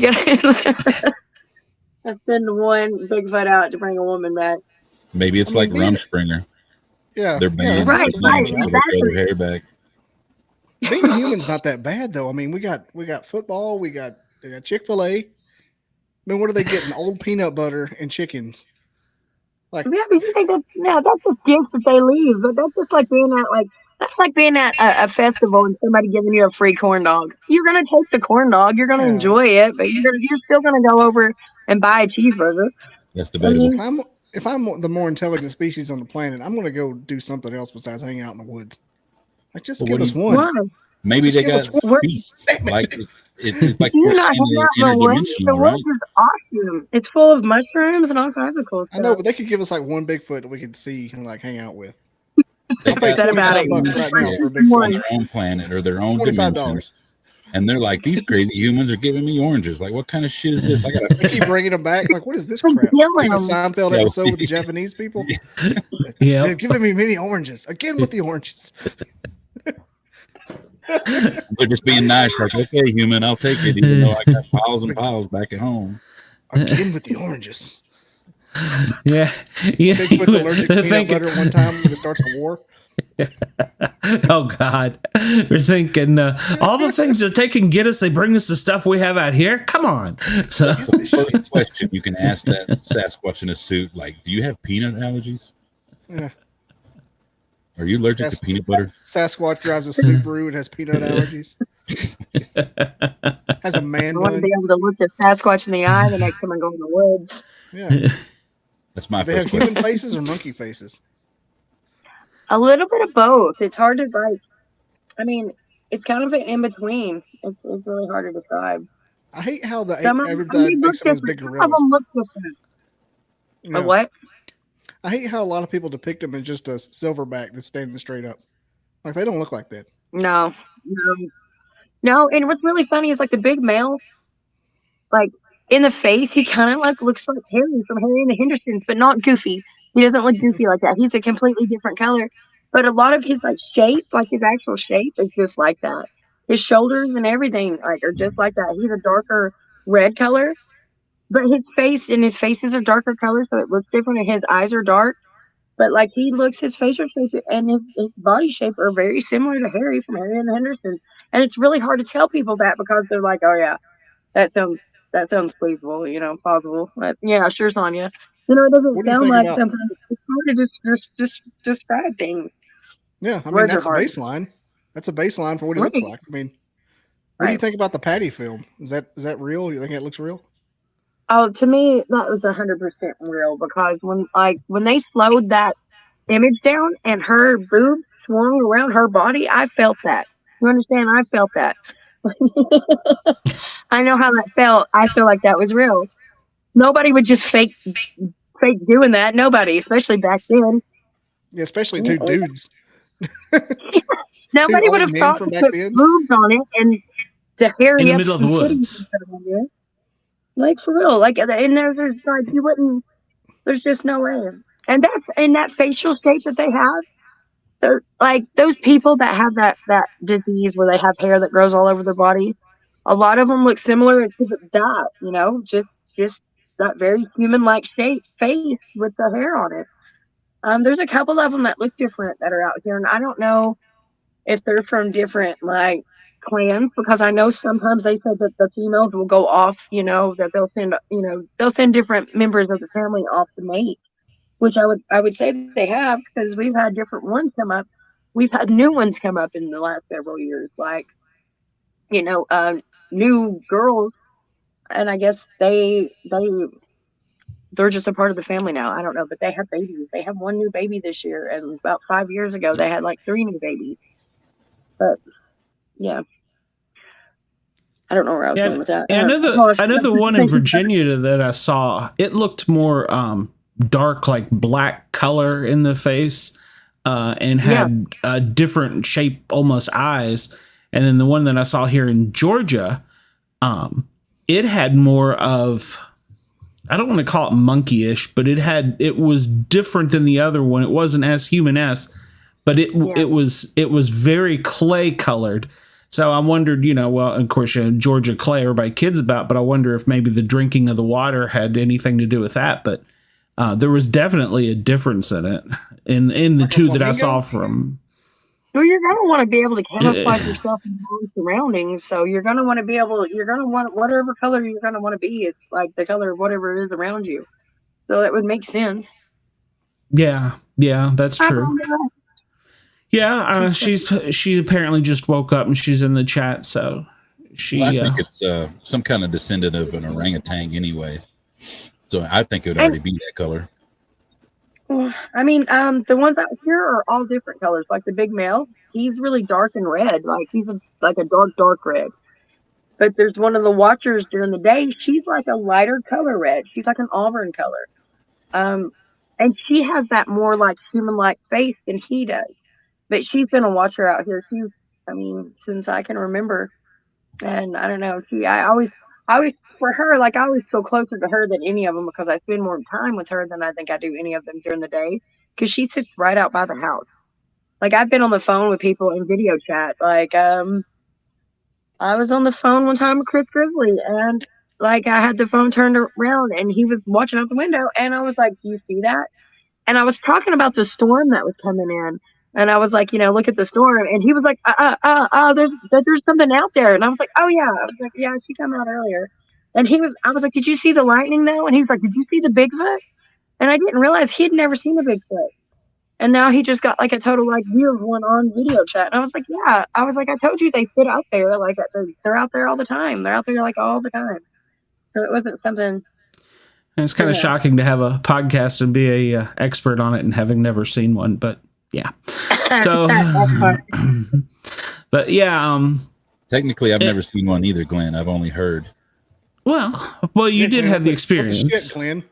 got to send one Bigfoot out to bring a woman back. Maybe it's like Rumspringer. Yeah. They're banned. Right. Exactly. Their hair back. Being human's not that bad, though. I mean, we got football. We got Chick-fil-A. I mean, what are they getting? Old peanut butter and chickens. Like, yeah, but you think that's just gifts that they leave. But that's just like being at a festival and somebody giving you a free corn dog. You're gonna take the corn dog. You're gonna enjoy it, but you're still gonna go over and buy a cheeseburger. That's debatable. I mean, if I'm the more intelligent species on the planet, I'm gonna go do something else besides hang out in the woods. Like, just give us one. Why? Maybe they got beasts. Like it's like you're seeing the interdimensional, right? Is awesome. It's full of mushrooms and all kinds of cool stuff. I know, but they could give us like one Bigfoot that we could see and like hang out with. They got $25 right now for a Bigfoot on their own planet or their own dimension. And they're like, these crazy humans are giving me oranges. Like, what kind of shit is this? They keep bringing them back. Like, what is this crap? Like a Seinfeld episode with the Japanese people. Yeah, they're giving me mini oranges again with the oranges. They're just being nice, like, okay, human, I'll take it, even though I got piles and piles back at home. Again with the oranges. Yeah. Bigfoot's allergic to peanut butter one time when it starts a war. Oh God, we're thinking all the things that they can get us, they bring us the stuff we have out here. Come on. So the first question you can ask that Sasquatch in a suit, like, do you have peanut allergies? Yeah. Are you allergic to peanut butter? Sasquatch drives a Subaru and has peanut allergies. Has a man. I want to be able to look at Sasquatch in the eye the next time I go in the woods. Yeah. That's my they first have human faces or monkey faces? A little bit of both. It's hard to it's kind of an in between. It's really hard to describe. I hate how everybody thinks of big gorillas. Some of them look different. Yeah. What? I hate how a lot of people depict them as just a silverback that's standing straight up. Like, they don't look like that. No. And what's really funny is like the big male, like in the face, he kind of like looks like Harry from Harry and the Hendersons, but not goofy. He doesn't look goofy like that. He's a completely different color. But a lot of his like shape, like his actual shape, is just like that. His shoulders and everything like are just like that. He's a darker red color, but his faces are darker color, so it looks different. And his eyes are dark, but like his facial shape and his body shape are very similar to Harry from Harry and the Hendersons. And it's really hard to tell people that because they're like, oh yeah, that sounds believable, plausible. But yeah, sure, Sonya. It doesn't sound like something. It's hard to just describe things. Yeah, I mean that's a baseline. That's a baseline for what he looks like. I mean, what do you think about the Patty film? Is that real? You think it looks real? Oh, to me, that was 100% real because when they slowed that image down and her boobs swung around her body, I felt that. You understand? I felt that. I know how that felt. I feel like that was real. Nobody would just fake doing that. Nobody, especially back then. Yeah, especially two dudes. Nobody would have thought to put boobs on it and the hairy in the middle of the woods. Like for real, like, and there's like you wouldn't. There's just no way. And that's in that facial shape that they have. They're like those people that have that disease where they have hair that grows all over their body. A lot of them look similar to that, just that very human-like shape face with the hair on it. There's a couple of them that look different that are out here, and I don't know if they're from different like clans because I know sometimes they said that the females will go off, that they'll send different members of the family off to mate, which I would say that they have because we've had different ones come up. We've had new ones come up in the last several years, like new girls, and I guess they're just a part of the family now. I don't know, but they have babies. They have one new baby this year, and about 5 years ago they had like 3 new babies. But yeah, I don't know where I was going with that. I know the one in Virginia that I saw. It looked more dark, like black color in the face, and had a different shape, almost eyes. And then the one that I saw here in Georgia, it had more of, I don't want to call it monkey-ish, but it was different than the other one. It wasn't as human-esque, but it was very clay colored. So I wondered, well, of course, Georgia clay, everybody kids about, but I wonder if maybe the drinking of the water had anything to do with that. But there was definitely a difference in it in the two that I saw from. Well, you're going to want to be able to camouflage yourself in your own surroundings. So you're going to want whatever color you're going to want to be. It's like the color of whatever is around you. So that would make sense. Yeah, that's true. Yeah, she apparently just woke up and she's in the chat. So I think it's some kind of descendant of an orangutan anyway. So I think it would already be that color. I mean, the ones out here are all different colors. Like the big male, he's really dark and red. Like he's like a dark red. But there's one of the watchers during the day. She's like a lighter color red. She's like an auburn color. And she has that more like human-like face than he does. But she's been a watcher out here. Since I can remember. And I don't know. I always for her, like I always feel closer to her than any of them because I spend more time with her than I think I do any of them during the day because she sits right out by the house. Like I've been on the phone with people in video chat. Like I was on the phone one time with Chris Grizzly and like I had the phone turned around and he was watching out the window and I was like, do you see that? And I was talking about the storm that was coming in. And I was like, look at the storm. And he was like, there's something out there. And I was like, oh yeah. I was like, yeah, she came out earlier. And I was like, did you see the lightning though? And he was like, did you see the Bigfoot? And I didn't realize he had never seen a Bigfoot. And now he just got like a total like view of one on video chat. And I was like, yeah. I was like, I told you they sit out there. Like they're out there all the time. They're out there like all the time. So it wasn't something. And it's kind of shocking to have a podcast and be a expert on it and having never seen one, but yeah. So, but yeah. Technically, I've never seen one either, Glenn. I've only heard. Well, you did have the experience. Shit, Glenn.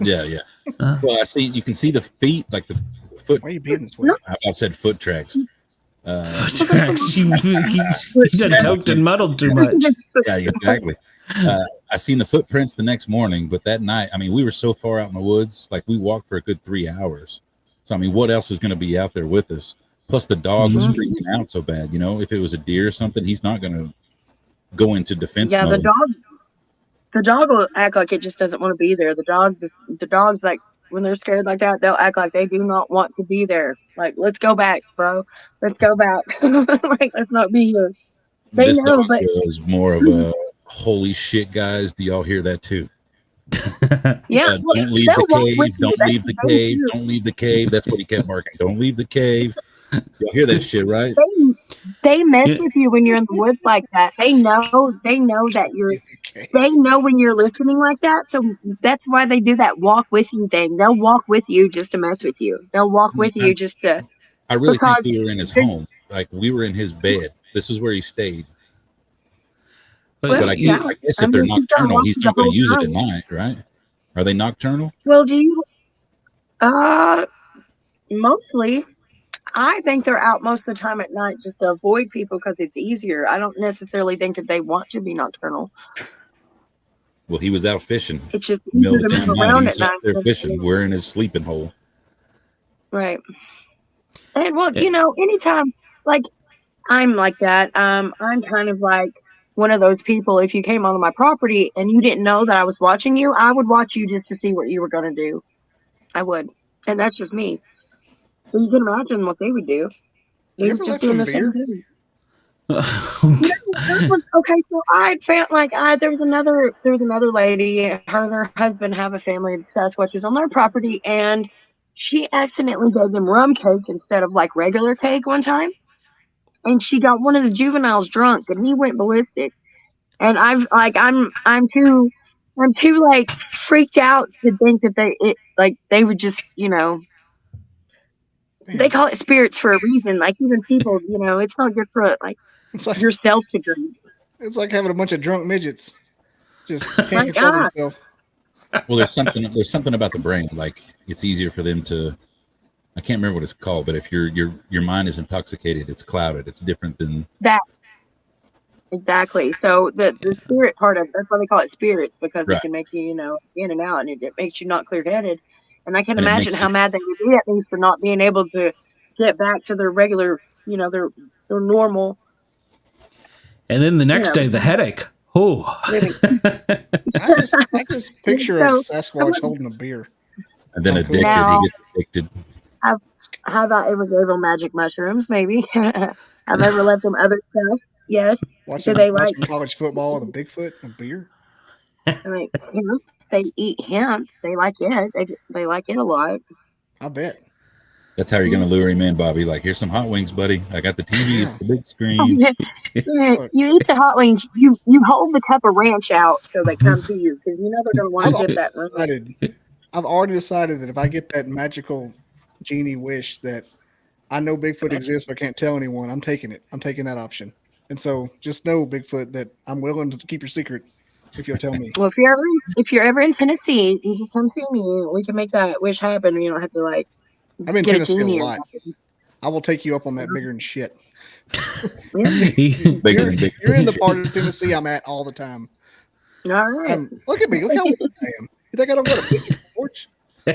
Yeah. Well, you can see the feet, like the foot. Why are you being this way? I said foot tracks. Foot tracks. You done toked and muddled too much. Yeah, exactly. I seen the footprints the next morning, but that night, we were so far out in the woods, like we walked for a good 3 hours. So I mean, what else is going to be out there with us? Plus, the dog was freaking out so bad. You know, if it was a deer or something, he's not going to go into defense Yeah, mode. the dog will act like it just doesn't want to be there. The dog's like, when they're scared like that, they'll act like they do not want to be there. Like, let's go back, bro. Let's go back. Like, let's not be here. They This know, dog but was more of a holy shit, guys. Do y'all hear that too? yeah, Don't leave the cave. Don't leave the cave. Don't leave the cave. That's what he kept marking. Don't leave the cave. Y'all hear that shit, right? They mess with you when you're in the woods like that. They know that they know when you're listening like that. So that's why they do that walk with you thing. They'll walk with you just to mess with you. They'll walk with you just to. I really think we were in his home. Like, we were in his bed. This is where he stayed. But I guess if they're nocturnal, he's not going to use it at night, right? Are they nocturnal? Well, do you? Mostly. I think they're out most of the time at night just to avoid people because it's easier. I don't necessarily think that they want to be nocturnal. Well, he was out fishing. It's just easier to move around at night. They're fishing. We're in his sleeping hole. Right. And well, you know, anytime, like, I'm like that. I'm kind of like one of those people. If you came onto my property and you didn't know that I was watching you, I would watch you just to see what you were going to do. I would. And that's just me. So you can imagine what they would do. They were just doing the same thing. Okay, so I felt like there was another lady. Her and her husband have a family of Sasquatches on their property, and she accidentally gave them rum cake instead of like regular cake one time. And she got one of the juveniles drunk, and he went ballistic. And I'm too like freaked out to think that they would just, you know. They call it spirits for a reason. Like, even people, you know, it's not good for it's like yourself to drink. It's like having a bunch of drunk midgets just can't control themselves. Well, there's something about the brain. Like, it's easier for them to. I can't remember what it's called, but if your mind is intoxicated, it's clouded. It's different than that. Exactly. So the spirit part of that's why they call it spirits, because it can make you, you know, in and out, and it makes you not clear headed. And I can imagine how mad they would be at me for not being able to get back to their regular, you know, their normal. And then the next day, the headache. Oh. I just picture a Sasquatch holding a beer. And then he gets addicted. Have I ever gave them magic mushrooms? Maybe. Have I ever let them other stuff? Yes. Watching college football with a Bigfoot and a beer? I mean, you know, they eat hemp. They like it. They like it a lot. I bet. That's how you're going to lure him in, Bobby. Like, here's some hot wings, buddy. I got the TV, the big screen. You eat the hot wings. You hold the cup of ranch out so they come to you, because you know they're going to want to get that. I've already decided that if I get that magical genie wish that I know Bigfoot exists but can't tell anyone, I'm taking it. I'm taking that option. And so just know, Bigfoot, that I'm willing to keep your secret if you'll tell me. Well, if you're ever in Tennessee, you just come see me. We can make that wish happen. You don't have to I'm in Tennessee a lot. I will take you up on that bigger than shit. You're in the part of Tennessee I'm at all the time. All right. Look at me. Look how old I am. You think I don't go to picture porch? I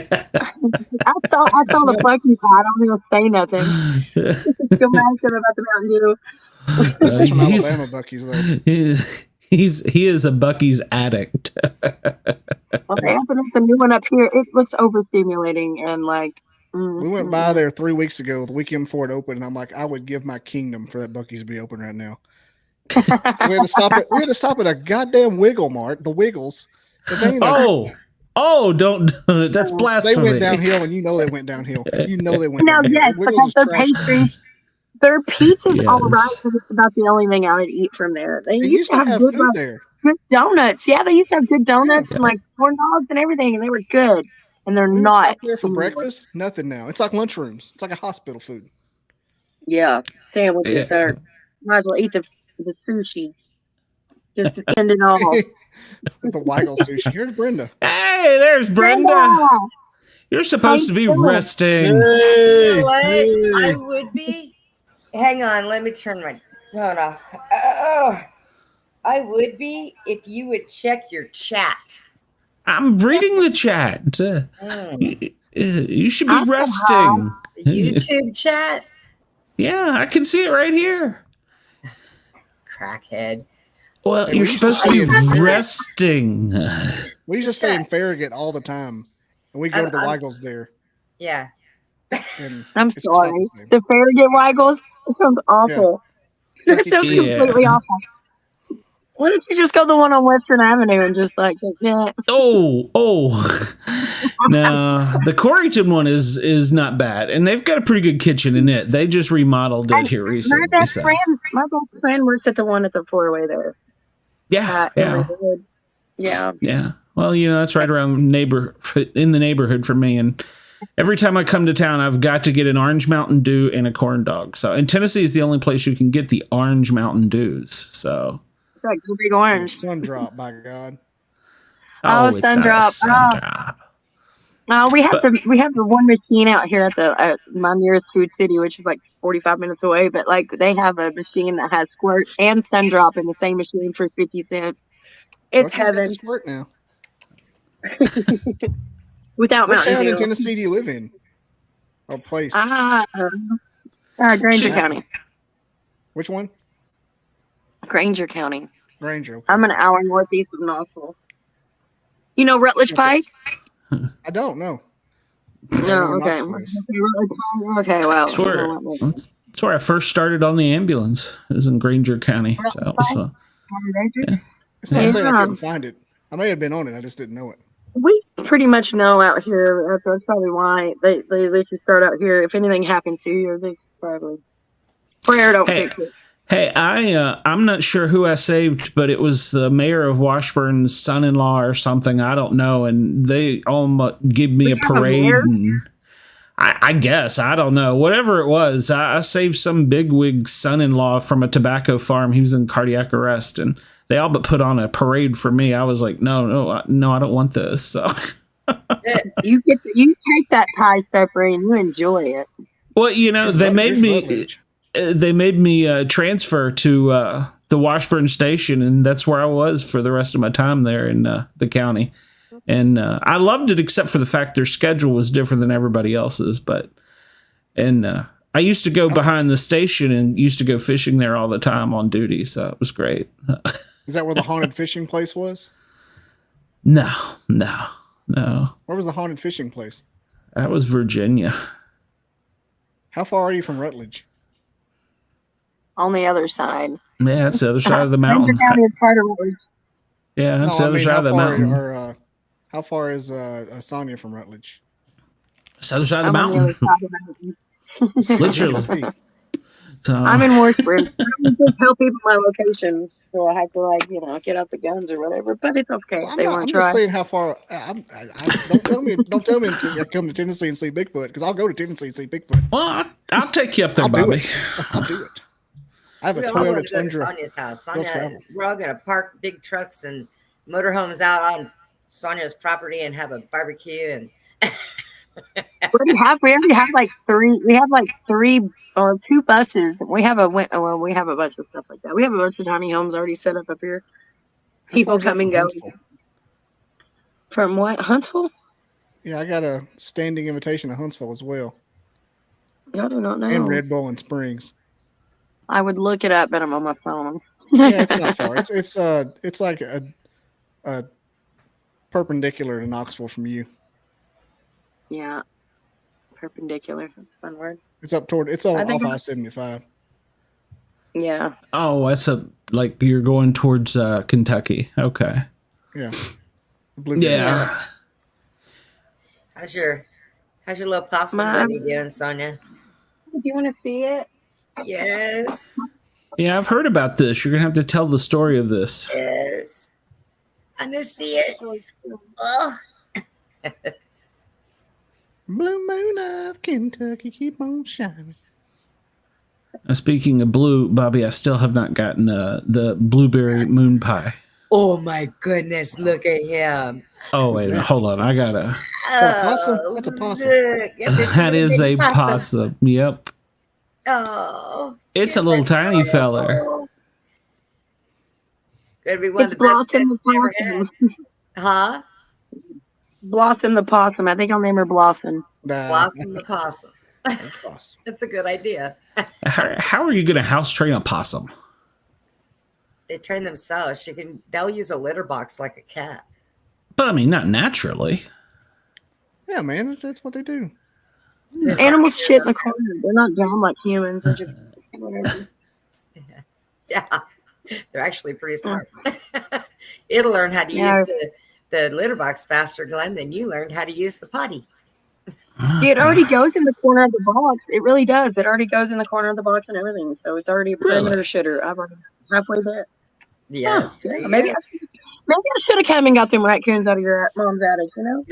saw the Bucky's hat. I don't even say nothing. Go back to about the Mountain Dew. This is from Alabama Bucky's though. He is a Bucky's addict. Well, they opened up the new one up here. It looks overstimulating and we went by there 3 weeks ago, the weekend before it opened, and I'm like, I would give my kingdom for that Bucky's to be open right now. We had to stop at a goddamn Wiggle Mart, the Wiggles. Don't. That's blasphemy. They went downhill, and you know they went downhill. You know they went downhill. Yes, because their pastries, their pizza's all right, because it's about the only thing I would eat from there. They used to have good donuts. Yeah, they used to have good donuts and corn dogs and everything, and they were good. And they're not there for breakfast. Nothing now. It's like lunchrooms. It's like a hospital food. Yeah, sandwiches. There. Might as well eat the sushi. Just to end it all. The Weigel sushi. Here's Brenda. Hey, there's Brenda. You're supposed to be resting. You know what? I would be. Hang on, let me turn my phone off. I would be if you would check your chat. I'm reading the chat. You should be resting. YouTube chat. Yeah, I can see it right here. Crackhead. Well, Hey, you're we used supposed to to be stay in- resting. We used to stay in Farragut all the time, and we go to the Weigels there. Yeah. And I'm it's just not sorry. the same. The Farragut Weigels? It sounds awful. It sounds Yeah. completely awful. Why don't you just go the one on Western Avenue and just like, yeah. Oh. No, the Corrington one is not bad, and they've got a pretty good kitchen in it. They just remodeled it here recently. My best friend works at the one at the four-way there. Yeah. Yeah. Well, that's right around in the neighborhood for me. And every time I come to town, I've got to get an orange Mountain Dew and a corn dog. So, and Tennessee is the only place you can get the orange Mountain Dews. So, it's like a big orange. Sun drop, by God. Oh, it's sun not a drop. sun drop. We have the one machine out here at my nearest food city, which is like 45 minutes away. But like they have a machine that has squirt and sun drop in the same machine for 50 cents. It's heaven. Squirt now. Without What Mountain town in Dew. Tennessee do you live in? Or place? Granger County. Which one? Granger County. Granger. Okay. I'm an hour northeast of Knoxville. You know Rutledge Pike? I don't know. No, okay. Okay, well. That's where I first started on the ambulance. Is in Granger County. So, yeah. It's not saying I couldn't find it. I may have been on it. I just didn't know it. We pretty much know out here. That's probably why they let you start out here. If anything happened to you, they probably prayer don't fix it. Hey, I'm not sure who I saved, but it was the mayor of Washburn's son-in-law or something. I don't know, and they all give me a parade. And I guess I don't know. Whatever it was, I saved some bigwig son-in-law from a tobacco farm. He was in cardiac arrest, and they all but put on a parade for me. I was like, no, I don't want this. So you take that pie stepper and you enjoy it. Well, they made me transfer to the Washburn station, and that's where I was for the rest of my time there in the county. And I loved it, except for the fact their schedule was different than everybody else's. I used to go behind the station and used to go fishing there all the time on duty, so it was great. Is that where the haunted fishing place was? No. Where was the haunted fishing place? That was Virginia. How far are you from Rutledge? On the other side. Yeah, that's the other side of the mountain. County is part of Rutledge. Yeah, that's the other side of the mountain. How far is Sonya from Rutledge? It's the other side of the mountain. Literally. So, I'm in Washburn. I just tell people my location, so I have to get out the guns or whatever. But it's okay. Well, they want to try. I'm just saying how far. Don't tell me until you come to Tennessee and see Bigfoot, because I'll go to Tennessee and see Bigfoot. Well, I'll take you up there, Bobby. I'll do it. I have a Toyota Tundra. Sonya's house. Sonya, we're all gonna park big trucks and motorhomes out on Sonya's property and have a barbecue and. we already have like three. We have like three or two buses. We have a bunch of stuff like that. We have a bunch of tiny homes already set up here. People come and go. Huntsville? From what? Huntsville? Yeah, I got a standing invitation to Huntsville as well. I do not know. And Red Bull and Springs. I would look it up, but I'm on my phone. Yeah, it's not far. It's like a perpendicular to Knoxville from you. Yeah, perpendicular. That's a fun word. It's off I-75. Yeah. Oh, that's like you're going towards Kentucky. Okay. Yeah. Yeah. How's your little possum buddy doing, Sonya? Do you want to see it? Yes. Yeah, I've heard about this. You're gonna have to tell the story of this. Yes. I'm gonna see it. Oh. Blue moon of Kentucky, keep on shining. Speaking of blue, Bobby, I still have not gotten the blueberry moon pie. Oh my goodness! Look at him. Oh wait, hold on. I gotta. Oh, that's a possum. That is a possum. Yep. Oh. It's a little tiny feller. Could be one of the best pets I've ever had. Huh? Blossom the possum. I think I'll name her Blossom. Blossom the possum. Awesome. That's a good idea. How are you going to house train a possum? They train themselves. They'll use a litter box like a cat. But I mean, not naturally. Yeah, man, that's what they do. Animals shit in the corner. They're not dumb like humans. They're just whatever. Yeah, they're actually pretty smart. It'll learn how to use the litter box faster, Glenn, than you learned how to use the potty. It already goes in the corner of the box. It really does. It already goes in the corner of the box and everything. So it's already a perimeter shitter. I've already halfway there. Yeah. Maybe I should have come and got them raccoons out of your mom's attic, you know?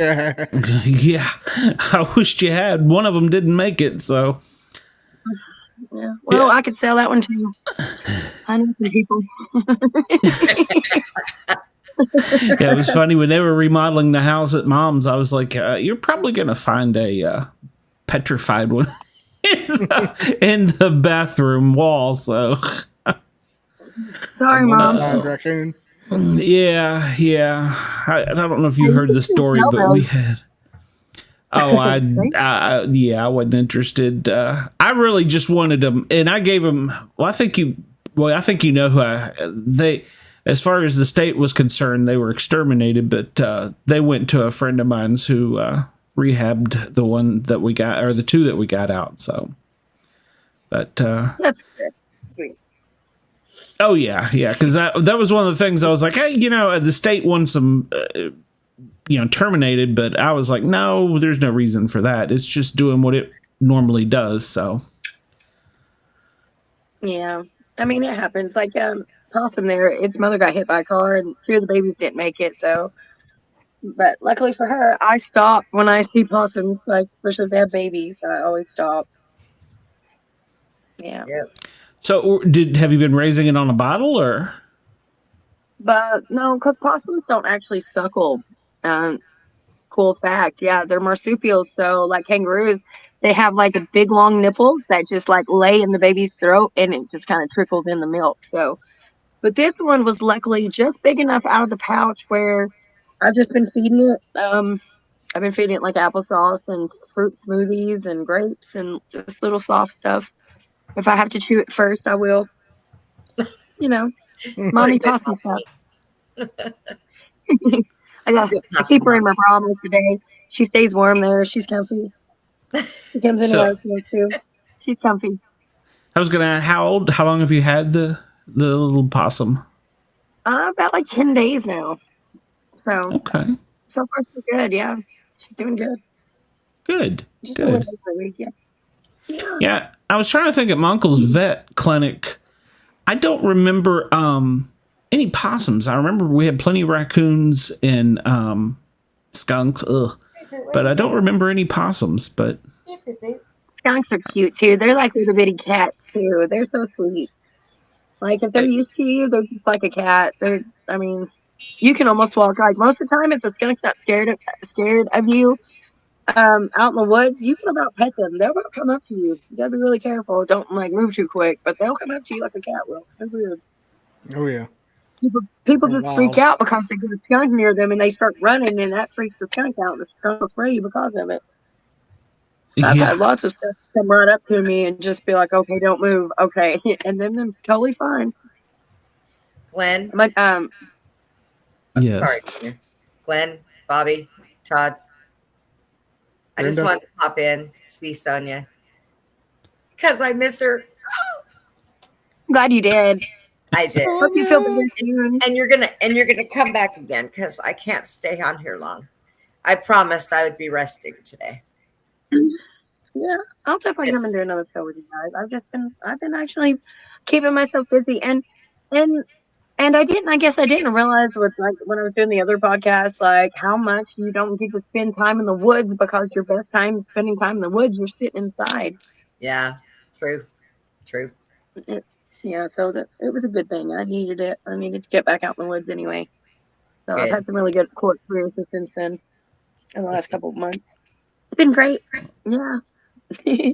Yeah. I wished you had. One of them didn't make it, so. Yeah. Well, I could sell that one too. I know some people. Yeah, it was funny when they were remodeling the house at Mom's. I was like, "You're probably gonna find a petrified one in the bathroom wall." So, sorry, Mom. Raccoon. Yeah. I don't know if you heard the story, but we had. Oh, I wasn't interested. I really just wanted them, and I gave them. Well, I think you know who they. As far as the state was concerned, they were exterminated, but they went to a friend of mine's who rehabbed the one that we got, or the two that we got out. So, but That's good. oh yeah, because that was one of the things I was like, hey, the state wants them, terminated, but I was like, no, there's no reason for that. It's just doing what it normally does. So, Yeah, I mean it happens. Like possum there, its mother got hit by a car, and two of the babies didn't make it. So, but luckily for her, I stop when I see possums, like especially if they have babies. I always stop. Yeah. Yep. So have you been raising it on a bottle or? But no, because possums don't actually suckle. Cool fact. Yeah, they're marsupials. So like kangaroos, they have like a big long nipples that just like lay in the baby's throat, and it just kind of trickles in the milk. So, but this one was luckily just big enough out of the pouch where I've just been feeding it. I've been feeding it like applesauce and fruit smoothies and grapes and just little soft stuff. If I have to chew it first, I will. Mommy possum stuff. I keep her in my bra most today. She stays warm there. She's comfy. She comes in and too. She's comfy. I was gonna. How long have you had the little possum? About like 10 days now. So okay. So far so good. Yeah, she's doing good. Good. Just good. A little per week, Yeah, I was trying to think at my uncle's vet clinic. I don't remember any possums. I remember we had plenty of raccoons and skunks. But I don't remember any possums. But skunks are cute too. They're like little bitty cats too. They're so sweet. Like if they're used to you, they're just like a cat. You can almost walk. Like most of the time, if the skunk's not scared of you, out in the woods, you can about pet them. They'll come up to you. You gotta be really careful. Don't like move too quick, but they'll come up to you like a cat will. It's weird. Oh yeah. People just freak out because they get a skunk near them and they start running, and that freaks the skunk out. And the skunk will spray you because of it. I've had lots of stuff come right up to me and just be like, "Okay, don't move." Okay, and then they're totally fine. Glenn, yes. Sorry, Glenn, Bobby, Todd. I just wanted to pop in to see Sonya because I miss her. I'm glad you did. I did. Hope you feel better soon. And you're gonna come back again because I can't stay on here long. I promised I would be resting today. Yeah, I'll definitely come and do another show with you guys. I've been actually keeping myself busy, and I didn't realize with like when I was doing the other podcast, like how much you don't get to spend time in the woods because your best time spending time in the woods, you're sitting inside. Yeah, true. Yeah, so it was a good thing. I needed it. I needed to get back out in the woods anyway. So Good. I've had some really good court experiences since then in the last couple of months. It's been great. Yeah.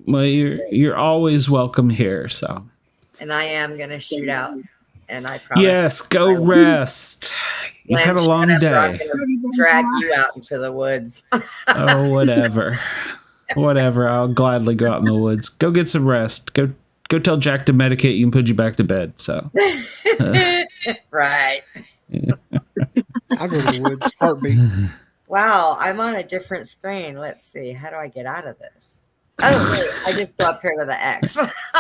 Well, you're always welcome here. So. And I am gonna shoot out and I promise. Yes, go rest. You've had a long day. I'm gonna drag you out into the woods. Oh, whatever. Whatever. I'll gladly go out in the woods. Go get some rest. Go tell Jack to medicate you and put you back to bed. So Right. I'll go to the woods. Heartbeat. Wow, I'm on a different screen. Let's see. How do I get out of this? Oh wait, I just go up here to the X.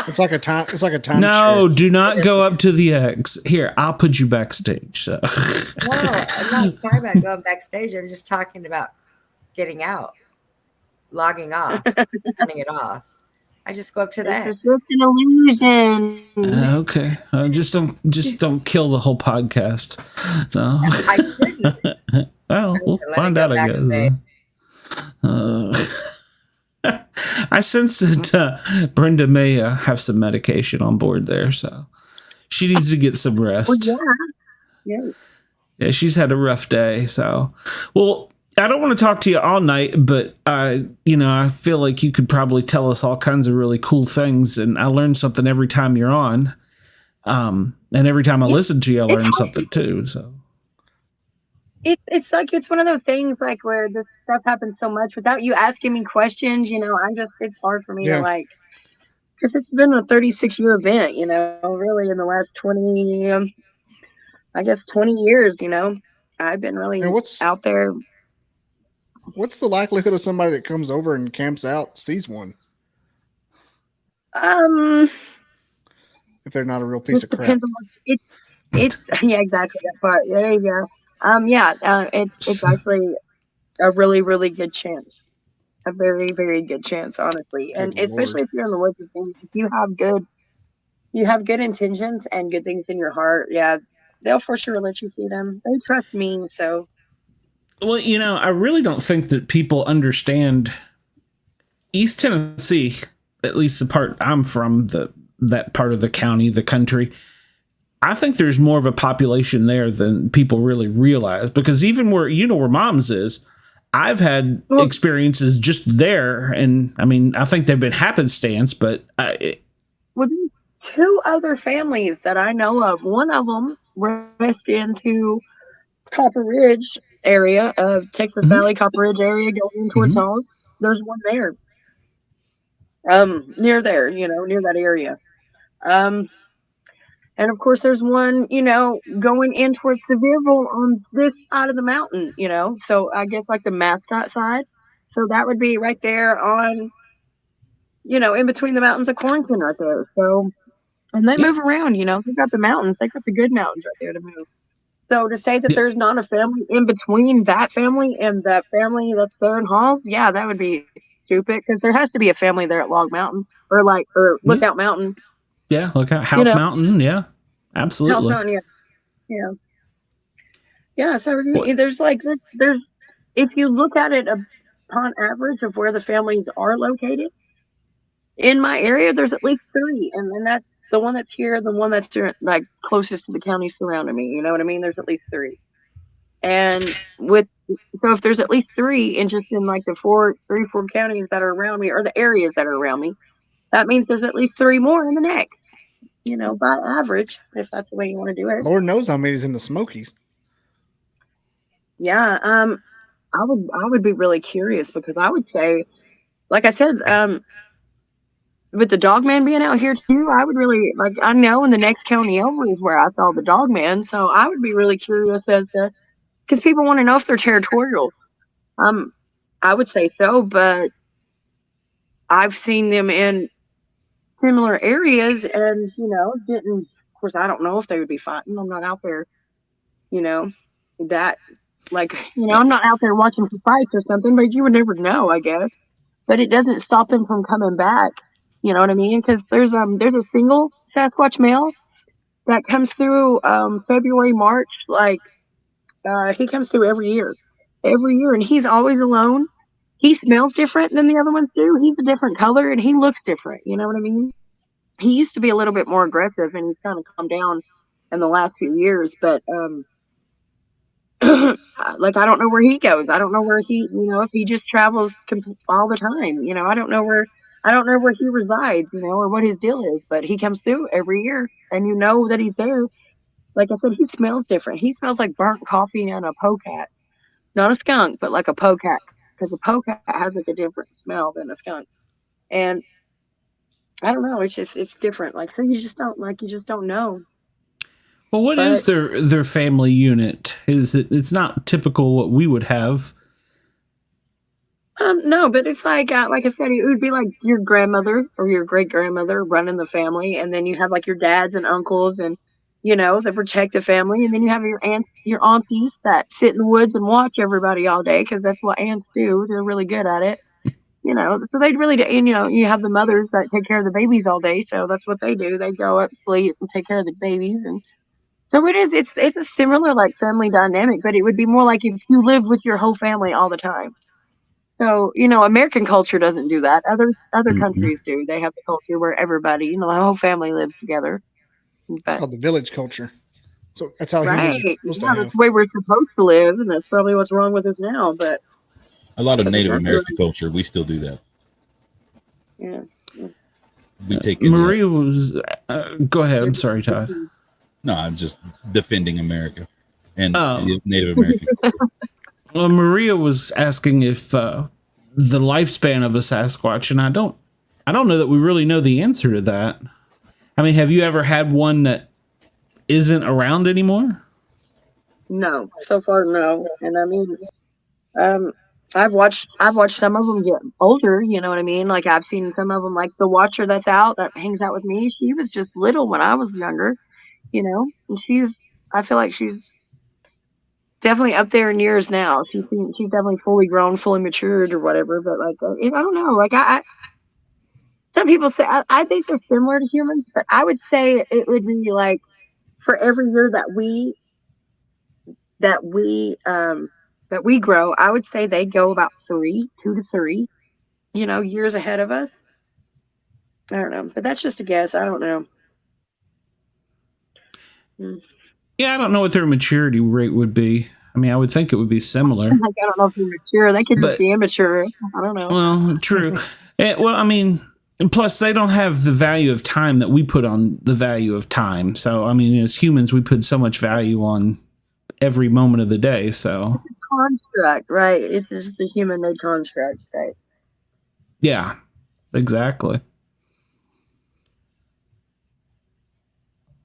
It's like a time. It's like a time. no, do not go up to the X. Here, I'll put you backstage. So. No, I'm not talking about going backstage. I'm just talking about getting out, logging off, turning it off. I just go up to the X. It's just an illusion. Okay, just don't kill the whole podcast. So I couldn't. well, we'll find out, I guess. I sense that Brenda may have some medication on board there, so she needs to get some rest. Well, yeah. Yeah, she's had a rough day. So, well, I don't want to talk to you all night, but I feel like you could probably tell us all kinds of really cool things, and I learn something every time you're on. And every time I listen to you, I learn something too. So. It's like it's one of those things like where this stuff happens so much without you asking me questions. It's hard for me to because it's been a 36-year event. Really in the last 20 years. I've been really out there. What's the likelihood of somebody that comes over and camps out sees one? If they're not a real piece of crap. It's yeah, exactly that part. There you go. It's actually a really, really good chance. A very, very good chance, honestly. And Good especially Lord. if you're in the woods and things, if you have good intentions and good things in your heart, they'll for sure let you see them. They trust me, so. Well, I really don't think that people understand East Tennessee, at least the part I'm from, that part of the county, the country. I think there's more of a population there than people really realize, because even where Mom's is, I've had experiences just there. And I mean, I think they've been happenstance, but there's 2 other families that I know of. One of them west into Copper Ridge area of Texas Valley, Copper Ridge area going towards Halls. There's one there. Near there, near that area. And of course, there's one, going in towards Sevierville on this side of the mountain, So I guess like the Mascot side. So that would be right there on, in between the mountains of Corrington right there. So, and they move around, They've got the mountains. They've got the good mountains right there to move. So to say that there's not a family in between that family and that family that's there in Halls, that would be stupid, because there has to be a family there at Log Mountain or Lookout Mountain. Yeah, Lookout House Mountain. Yeah, absolutely. House Mountain, yeah. So there's if you look at it upon average of where the families are located in my area, there's at least 3, and then that's the one that's here, the one that's like closest to the county surrounding me. You know what I mean? There's at least 3, and so if there's at least 3, and just in like the 4 counties that are around me, or the areas that are around me, that means there's at least 3 more in the next. By average, if that's the way you want to do it. Lord knows how many's in the Smokies. Yeah, I would be really curious, because I would say, like I said, with the Dogman being out here too, I would really I know in the next county over is where I saw the Dogman, so I would be really curious because people want to know if they're territorial. I would say so, but I've seen them in similar areas, and of course I don't know if they would be fighting. I'm not out there, I'm not out there watching for fights or something, but you would never know, I guess. But it doesn't stop them from coming back. You know what I mean? Because there's a single Sasquatch male that comes through February, March. He comes through every year, and he's always alone. He smells different than the other ones do. He's a different color, and he looks different. You know what I mean? He used to be a little bit more aggressive, and he's kind of calmed down in the last few years. But I don't know where he goes. I don't know where he, if he just travels all the time. I don't know where he resides, or what his deal is. But he comes through every year, and that he's there. like I said, he smells different. He smells like burnt coffee and a polecat. Not a skunk, but like a polecat. Because a polecat has like a different smell than a skunk. And I don't know, it's different. Like, so you just don't know. Well, what is their family unit? It's not typical what we would have. No, but it's like I said, it would be like your grandmother or your great grandmother running the family, and then you have like your dads and uncles, and that protect the family, and then you have your aunties that sit in the woods and watch everybody all day because that's what aunts do. They're really good at it, So they really do. And you have the mothers that take care of the babies all day, so that's what they do. They go up, sleep, and take care of the babies, and so it is. It's a similar like family dynamic, but it would be more like if you lived with your whole family all the time. So, American culture doesn't do that. Other countries do. They have the culture where everybody, the whole family lives together. It's called the village culture. So that's how right. Humans are That's the way we're supposed to live, and that's probably what's wrong with us now. But a lot of Native American culture, we still do that. Yeah. We take Maria was. Go ahead. I'm sorry, Todd. No, I'm just defending America and Native American. Well, Maria was asking if the lifespan of a Sasquatch, and I don't know that we really know the answer to that. I mean, have you ever had one that isn't around anymore? No, so far no. And I mean, I've watched some of them get older. You know what I mean? Like I've seen some of them, like the watcher that's out that hangs out with me. She was just little when I was younger, and I feel like she's definitely up there in years now. She's definitely fully grown, fully matured, or whatever. But like, I don't know. Like some people say I think they're similar to humans, but I would say it would be like for every year that we grow, I would say they go about 2 to 3, years ahead of us. I don't know, but that's just a guess. I don't know. Yeah, I don't know what their maturity rate would be. I mean, I would think it would be similar. Like, I don't know if they're mature. They could just be immature. I don't know. Well, true. Well, I mean, plus they don't have the value of time that we put on the value of time. So, I mean, as humans, we put so much value on every moment of the day. So, it's a construct, right? It's just a human-made construct, right? Yeah, exactly.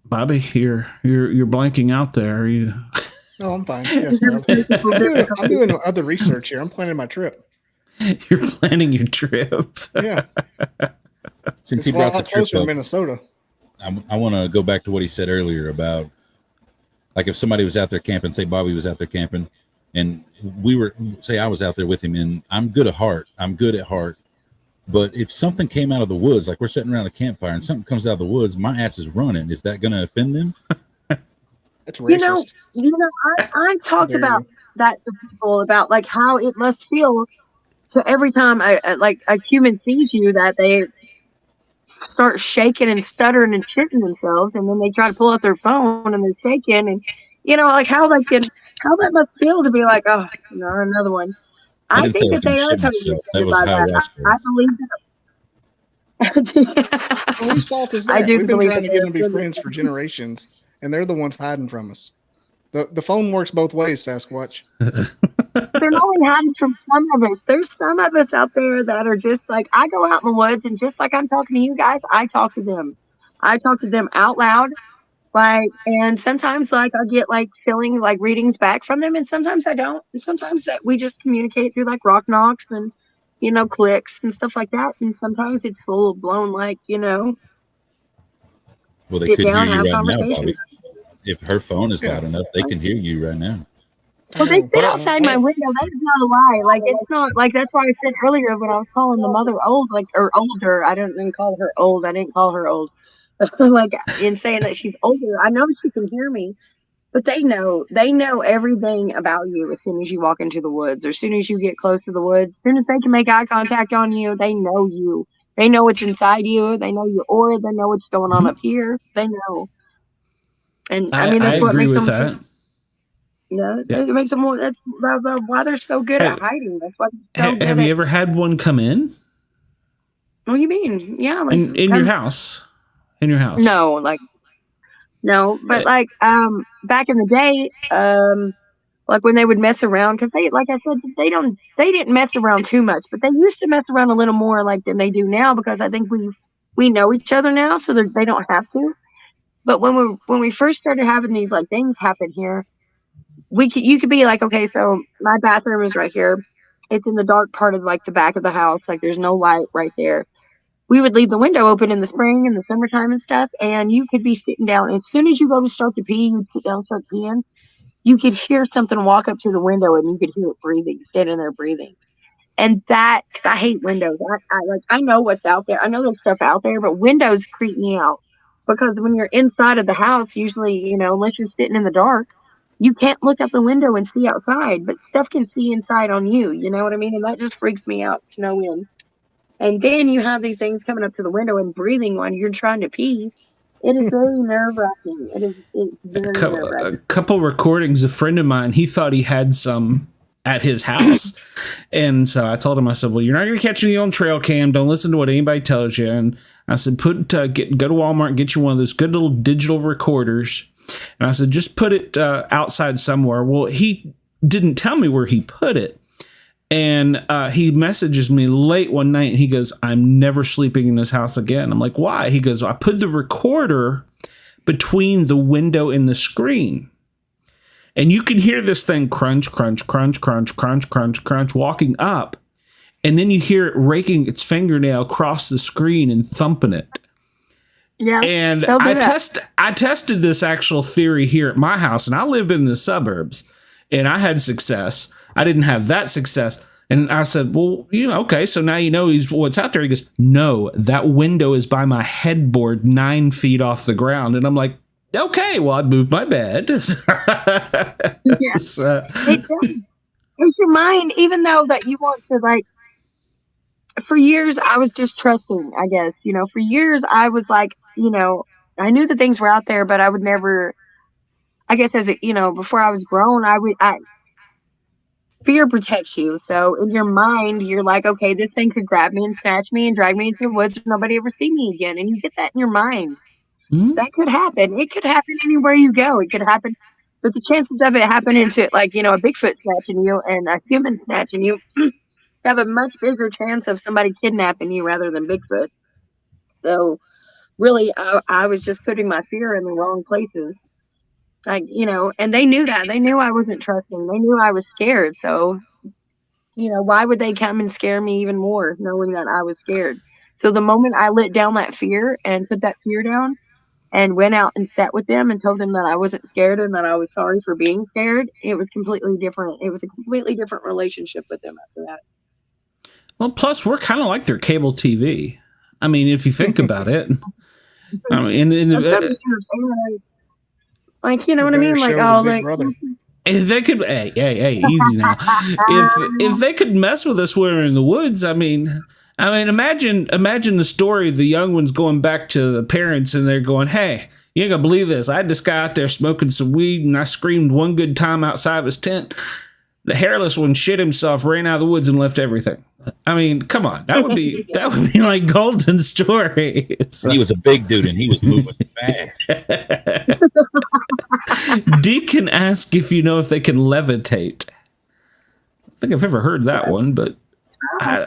Bobby, you're blanking out there. Are you? No, I'm fine. Yes, I'm doing other research here. I'm planning my trip. You're planning your trip. Yeah. Since he brought the trip closer up, to Minnesota. I want to go back to what he said earlier about, like, if somebody was out there camping, say Bobby was out there camping, and I was out there with him, and I'm good at heart. But if something came out of the woods, like we're sitting around a campfire and something comes out of the woods, my ass is running. Is that going to offend them? That's racist. I talked about that to people about like how it must feel. So every time a human sees you, that they start shaking and stuttering and shitting themselves, and then they try to pull out their phone and they're shaking, and like how that must feel to be like, oh, another one. I think that they are totally about that. I believe that. Whose fault is that? We've been trying to get them to be friends for generations, and they're the ones hiding from us. The phone works both ways, Sasquatch. They're only hiding from some of us. There's some of us out there that are just like, I go out in the woods, and just like I'm talking to you guys, I talk to them. I talk to them out loud. And sometimes I get feeling readings back from them, and sometimes I don't. And sometimes that we just communicate through rock knocks and clicks and stuff like that. And sometimes it's full blown Well, they could hear you right now, Bobby. If her phone is loud enough, they can hear you right now. Well, they sit outside my window. That is not a lie. It's not that's why I said earlier when I was calling the mother old, or older. I didn't call her old. I didn't call her old. In saying that she's older, I know she can hear me, but they know everything about you as soon as you walk into the woods, or as soon as you get close to the woods. As soon as they can make eye contact on you, they know you. They know what's inside you. They know your aura. They know what's going on up here. They know. And I mean, that's what agree makes with them. It makes them more. That's why they're so good at hiding. That's why. Have you ever had one come in? What do you mean? Yeah, in your house. In your house? No, No, but like back in the day, like when they would mess around, because they, like I said, they didn't mess around too much, but they used to mess around a little more like than they do now, because I think we know each other now, so they don't have to. But when we first started having these like things happen here, you could be like, okay, so my bathroom is right here. It's in the dark part of like the back of the house, like there's no light right there. We would leave the window open in the spring and the summertime and stuff, and you could be sitting down. As soon as you go to start to pee, you'd sit down and start peeing. You could hear something walk up to the window, and you could hear it breathing, standing there breathing. And that, because I hate windows. I know what's out there. I know there's stuff out there, but windows creep me out, because when you're inside of the house, usually, unless you're sitting in the dark, you can't look out the window and see outside, but stuff can see inside on you. You know what I mean? And that just freaks me out to no end. And then you have these things coming up to the window and breathing when you're trying to pee. It is very nerve wracking. It's very nerve wracking. A couple recordings, a friend of mine, he thought he had some at his house. And so I told him, I said, well, you're not going to catch any on trail cam. Don't listen to what anybody tells you. And I said, go to Walmart and get you one of those good little digital recorders. And I said, just put it outside somewhere. Well, he didn't tell me where he put it. And he messages me late one night and he goes, I'm never sleeping in this house again. I'm like, why? He goes, I put the recorder between the window and the screen. And you can hear this thing crunch, crunch, crunch, crunch, crunch, crunch, crunch, walking up. And then you hear it raking its fingernail across the screen and thumping it. Yeah. And I tested this actual theory here at my house, and I live in the suburbs, and I had success. I didn't have that success. And I said, well, okay, so now you know what's out there. He goes, no, that window is by my headboard 9 feet off the ground. And I'm like, okay, well, I moved my bed. Yeah. So. It's your mind, even though that you want to, like, for years, I was just trusting, I guess. For years, I was like, I knew that things were out there, but I would never, I guess, before I was grown, fear protects you. So in your mind, you're like, okay, this thing could grab me and snatch me and drag me into the woods and nobody ever see me again. And you get that in your mind. Mm-hmm. That could happen. It could happen anywhere you go. It could happen. But the chances of it happening to, like, a Bigfoot snatching you and a human snatching you have a much bigger chance of somebody kidnapping you rather than Bigfoot. So really, I was just putting my fear in the wrong places. Like, and they knew that. They knew I wasn't trusting. They knew I was scared. So, why would they come and scare me even more, knowing that I was scared? So the moment I let down that fear and put that fear down and went out and sat with them and told them that I wasn't scared and that I was sorry for being scared, it was completely different. It was a completely different relationship with them after that. Well, plus we're kind of like their cable TV. I mean, if you think about it. I mean, like, you know what I mean? Like, if they could, hey, easy now. if they could mess with us when we're in the woods, I mean, imagine the story of the young ones going back to the parents and they're going, hey, you ain't gonna believe this. I had this guy out there smoking some weed and I screamed one good time outside of his tent. The hairless one shit himself, ran out of the woods and left everything. I mean, come on. That would be like golden story. So. He was a big dude and he was moving fast. Deacon asked if you know if they can levitate. I think I've ever heard that one, but I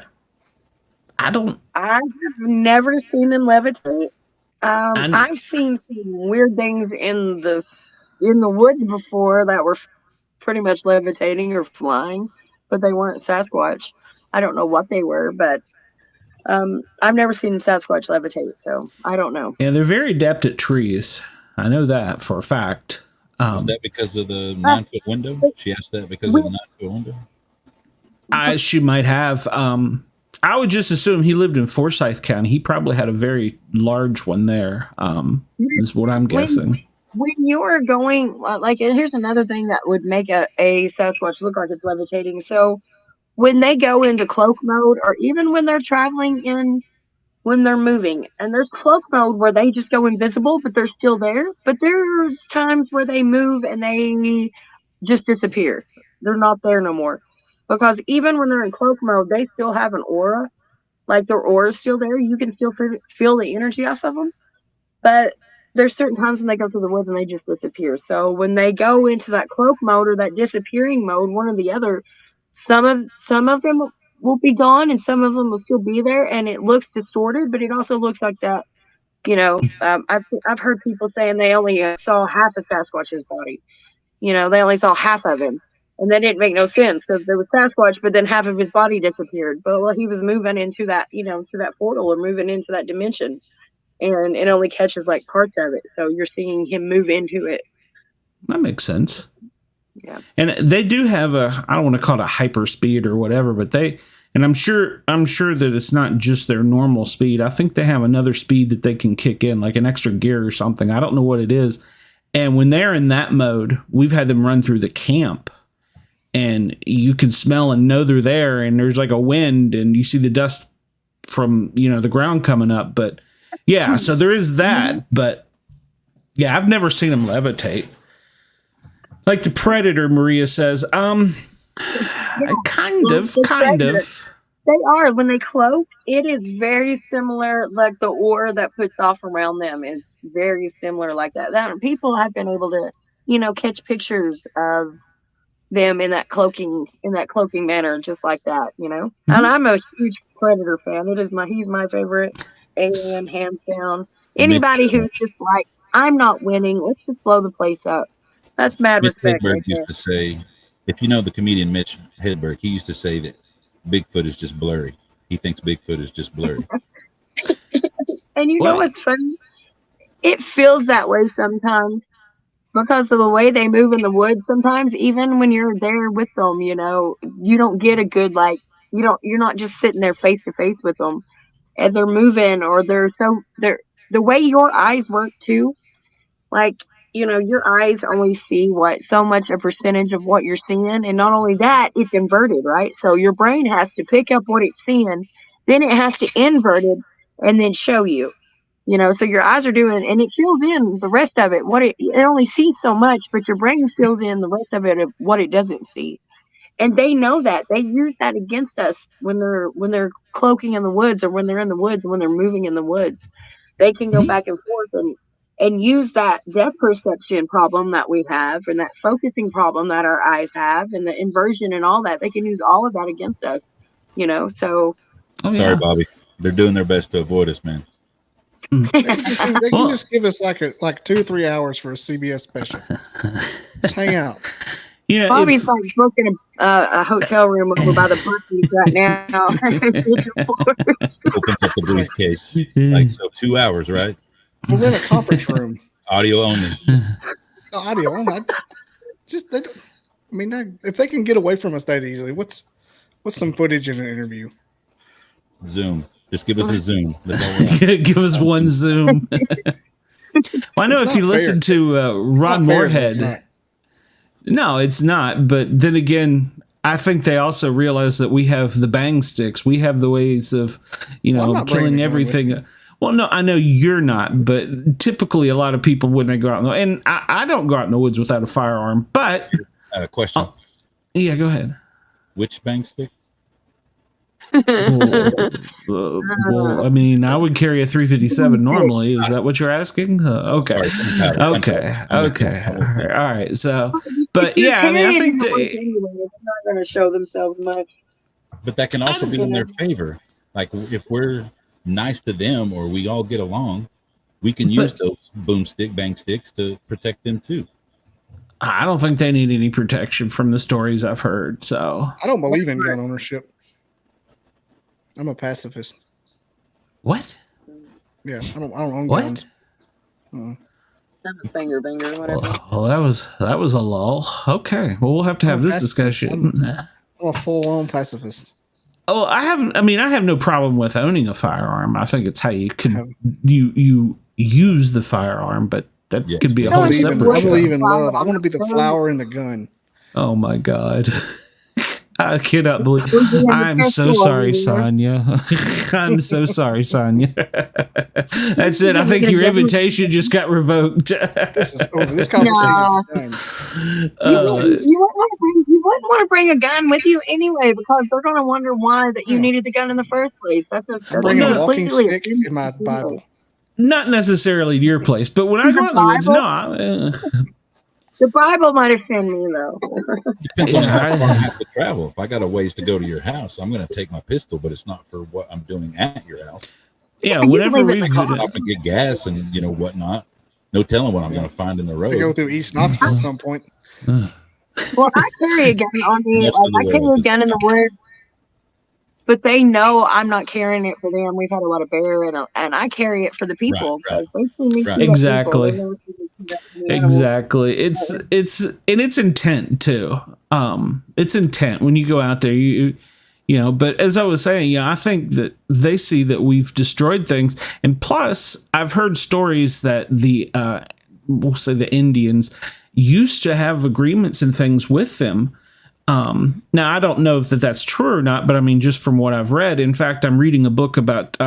don't. I've never seen them levitate. I've seen some weird things in the woods before that were pretty much levitating or flying, but they weren't Sasquatch. I don't know what they were, but I've never seen Sasquatch levitate, so I don't know. Yeah, they're very adept at trees. I know that for a fact. Was that because of the 9-foot window? She asked that because of the 9-foot window? She might have. I would just assume he lived in Forsyth County. He probably had a very large one there, is what I'm guessing. When you're going, like, here's another thing that would make a Sasquatch look like it's levitating. So when they go into cloak mode, or even when they're traveling when they're moving, and there's cloak mode where they just go invisible, but they're still there. But there's times where they move and they just disappear. They're not there no more. Because even when they're in cloak mode, they still have an aura. Like, their aura is still there. You can still feel the energy off of them. But there's certain times when they go through the woods and they just disappear. So when they go into that cloak mode or that disappearing mode, one or the other, some of them will be gone and some of them will still be there, and it looks distorted, but it also looks like that. I've heard people saying they only saw half of Sasquatch's body. They only saw half of him, and that didn't make no sense because there was Sasquatch, but then half of his body disappeared. But he was moving into that, to that portal or moving into that dimension, and it only catches like parts of it. So you're seeing him move into it. That makes sense. Yeah, and they do have I don't want to call it a hyper speed or whatever, but I'm sure that it's not just their normal speed. I think they have another speed that they can kick in, like an extra gear or something. I don't know what it is. And when they're in that mode, we've had them run through the camp, and you can smell and know they're there. And there's like a wind, and you see the dust from the ground coming up. But yeah, so there is that. But yeah, I've never seen them levitate. Like the Predator, Maria says, kind of. They are. When they cloak, it is very similar. Like the aura that puts off around them is very similar like that. People have been able to, catch pictures of them in that cloaking manner, just like that, And I'm a huge Predator fan. He's my favorite alien, hands down. Anybody who's just like, I'm not winning, let's just blow the place up. That's mad Mitch respect. Hedberg right used there. to say, if you know the comedian Mitch Hedberg, he used to say that Bigfoot is just blurry. He thinks Bigfoot is just blurry. And know what's funny? It feels that way sometimes because of the way they move in the woods. Sometimes, even when you're there with them, you don't get a good you're not just sitting there face to face with them, and they're moving or they're the way your eyes work too. Your eyes only see so much a percentage of what you're seeing. And not only that, it's inverted, right? So your brain has to pick up what it's seeing, then it has to invert it and then show you, so your eyes are doing, and it fills in the rest of it. It only sees so much, but your brain fills in the rest of it of what it doesn't see. And they know that. They use that against us when they're cloaking in the woods, or when they're in the woods, when they're moving in the woods. They can go back and forth and use that depth perception problem that we have, and that focusing problem that our eyes have, and the inversion and all that. They can use all of that against us, so. Sorry, Bobby. They're doing their best to avoid us, man. They can just give us like 2 or 3 hours for a CBS special. Just hang out. Bobby's booking a hotel room over by the Buc-ee's right now. Opens up the briefcase. 2 hours, right? We're in a conference room. Audio only. Audio only. If they can get away from us that easily, what's some footage in an interview? Zoom. Just give us a Zoom. Give us one Zoom. I know if you listen to Ron Moorhead. No, it's not. But then again, I think they also realize that we have the bang sticks. We have the ways of, killing everything. Well, no, I know you're not, but typically a lot of people, when they go out, and I don't go out in the woods without a firearm, but... Question. Yeah, go ahead. Which bang stick? Well, I mean, I would carry a 357 normally. Is that what you're asking? Okay. Okay. All right. So, but yeah, I mean, I think they're not going to show themselves much. But that can also be in their favor. Like if we're nice to them, or we all get along, we can use those bang sticks to protect them too. I don't think they need any protection from the stories I've heard. So I don't believe in gun ownership. I'm a pacifist. What? Yeah, I don't own what? guns. I'm a finger banger, whatever. Well, that was a lull. Okay. Well, we'll have to have this discussion. I'm a full-on pacifist. Oh, I have no problem with owning a firearm. I think it's how you can you use the firearm, but that could be a whole separate. I believe in love. I want to be the flower in the gun. Oh my God. I cannot believe. I'm so sorry, Sonya. I'm so sorry, Sonya. That's it. I think your invitation just got revoked. This conversation is done. You wouldn't want to bring a gun with you anyway, because they're going to wonder why that you needed the gun in the first place. I'm bringing a walking stick in my Bible. Not necessarily to your place, but when I go out in the woods, no. The Bible might offend me, though. Depends on how far I have to travel. If I got a ways to go to your house, I'm going to take my pistol, but it's not for what I'm doing at your house. Yeah, whenever we I'm going to get gas and whatnot. No telling what I'm going to find in the road. We go through East Knoxville at some point. Well, I carry a gun on me. I carry a gun in the woods, but they know I'm not carrying it for them. We've had a lot of bear, and I carry it for the people. Right. They see me Exactly. Exactly. It's intent too. It's intent when you go out there. You know. But as I was saying, I think that they see that we've destroyed things, and plus, I've heard stories that we'll say the Indians used to have agreements and things with them. Now, I don't know if that's true or not, but I mean, just from what I've read, in fact, I'm reading a book about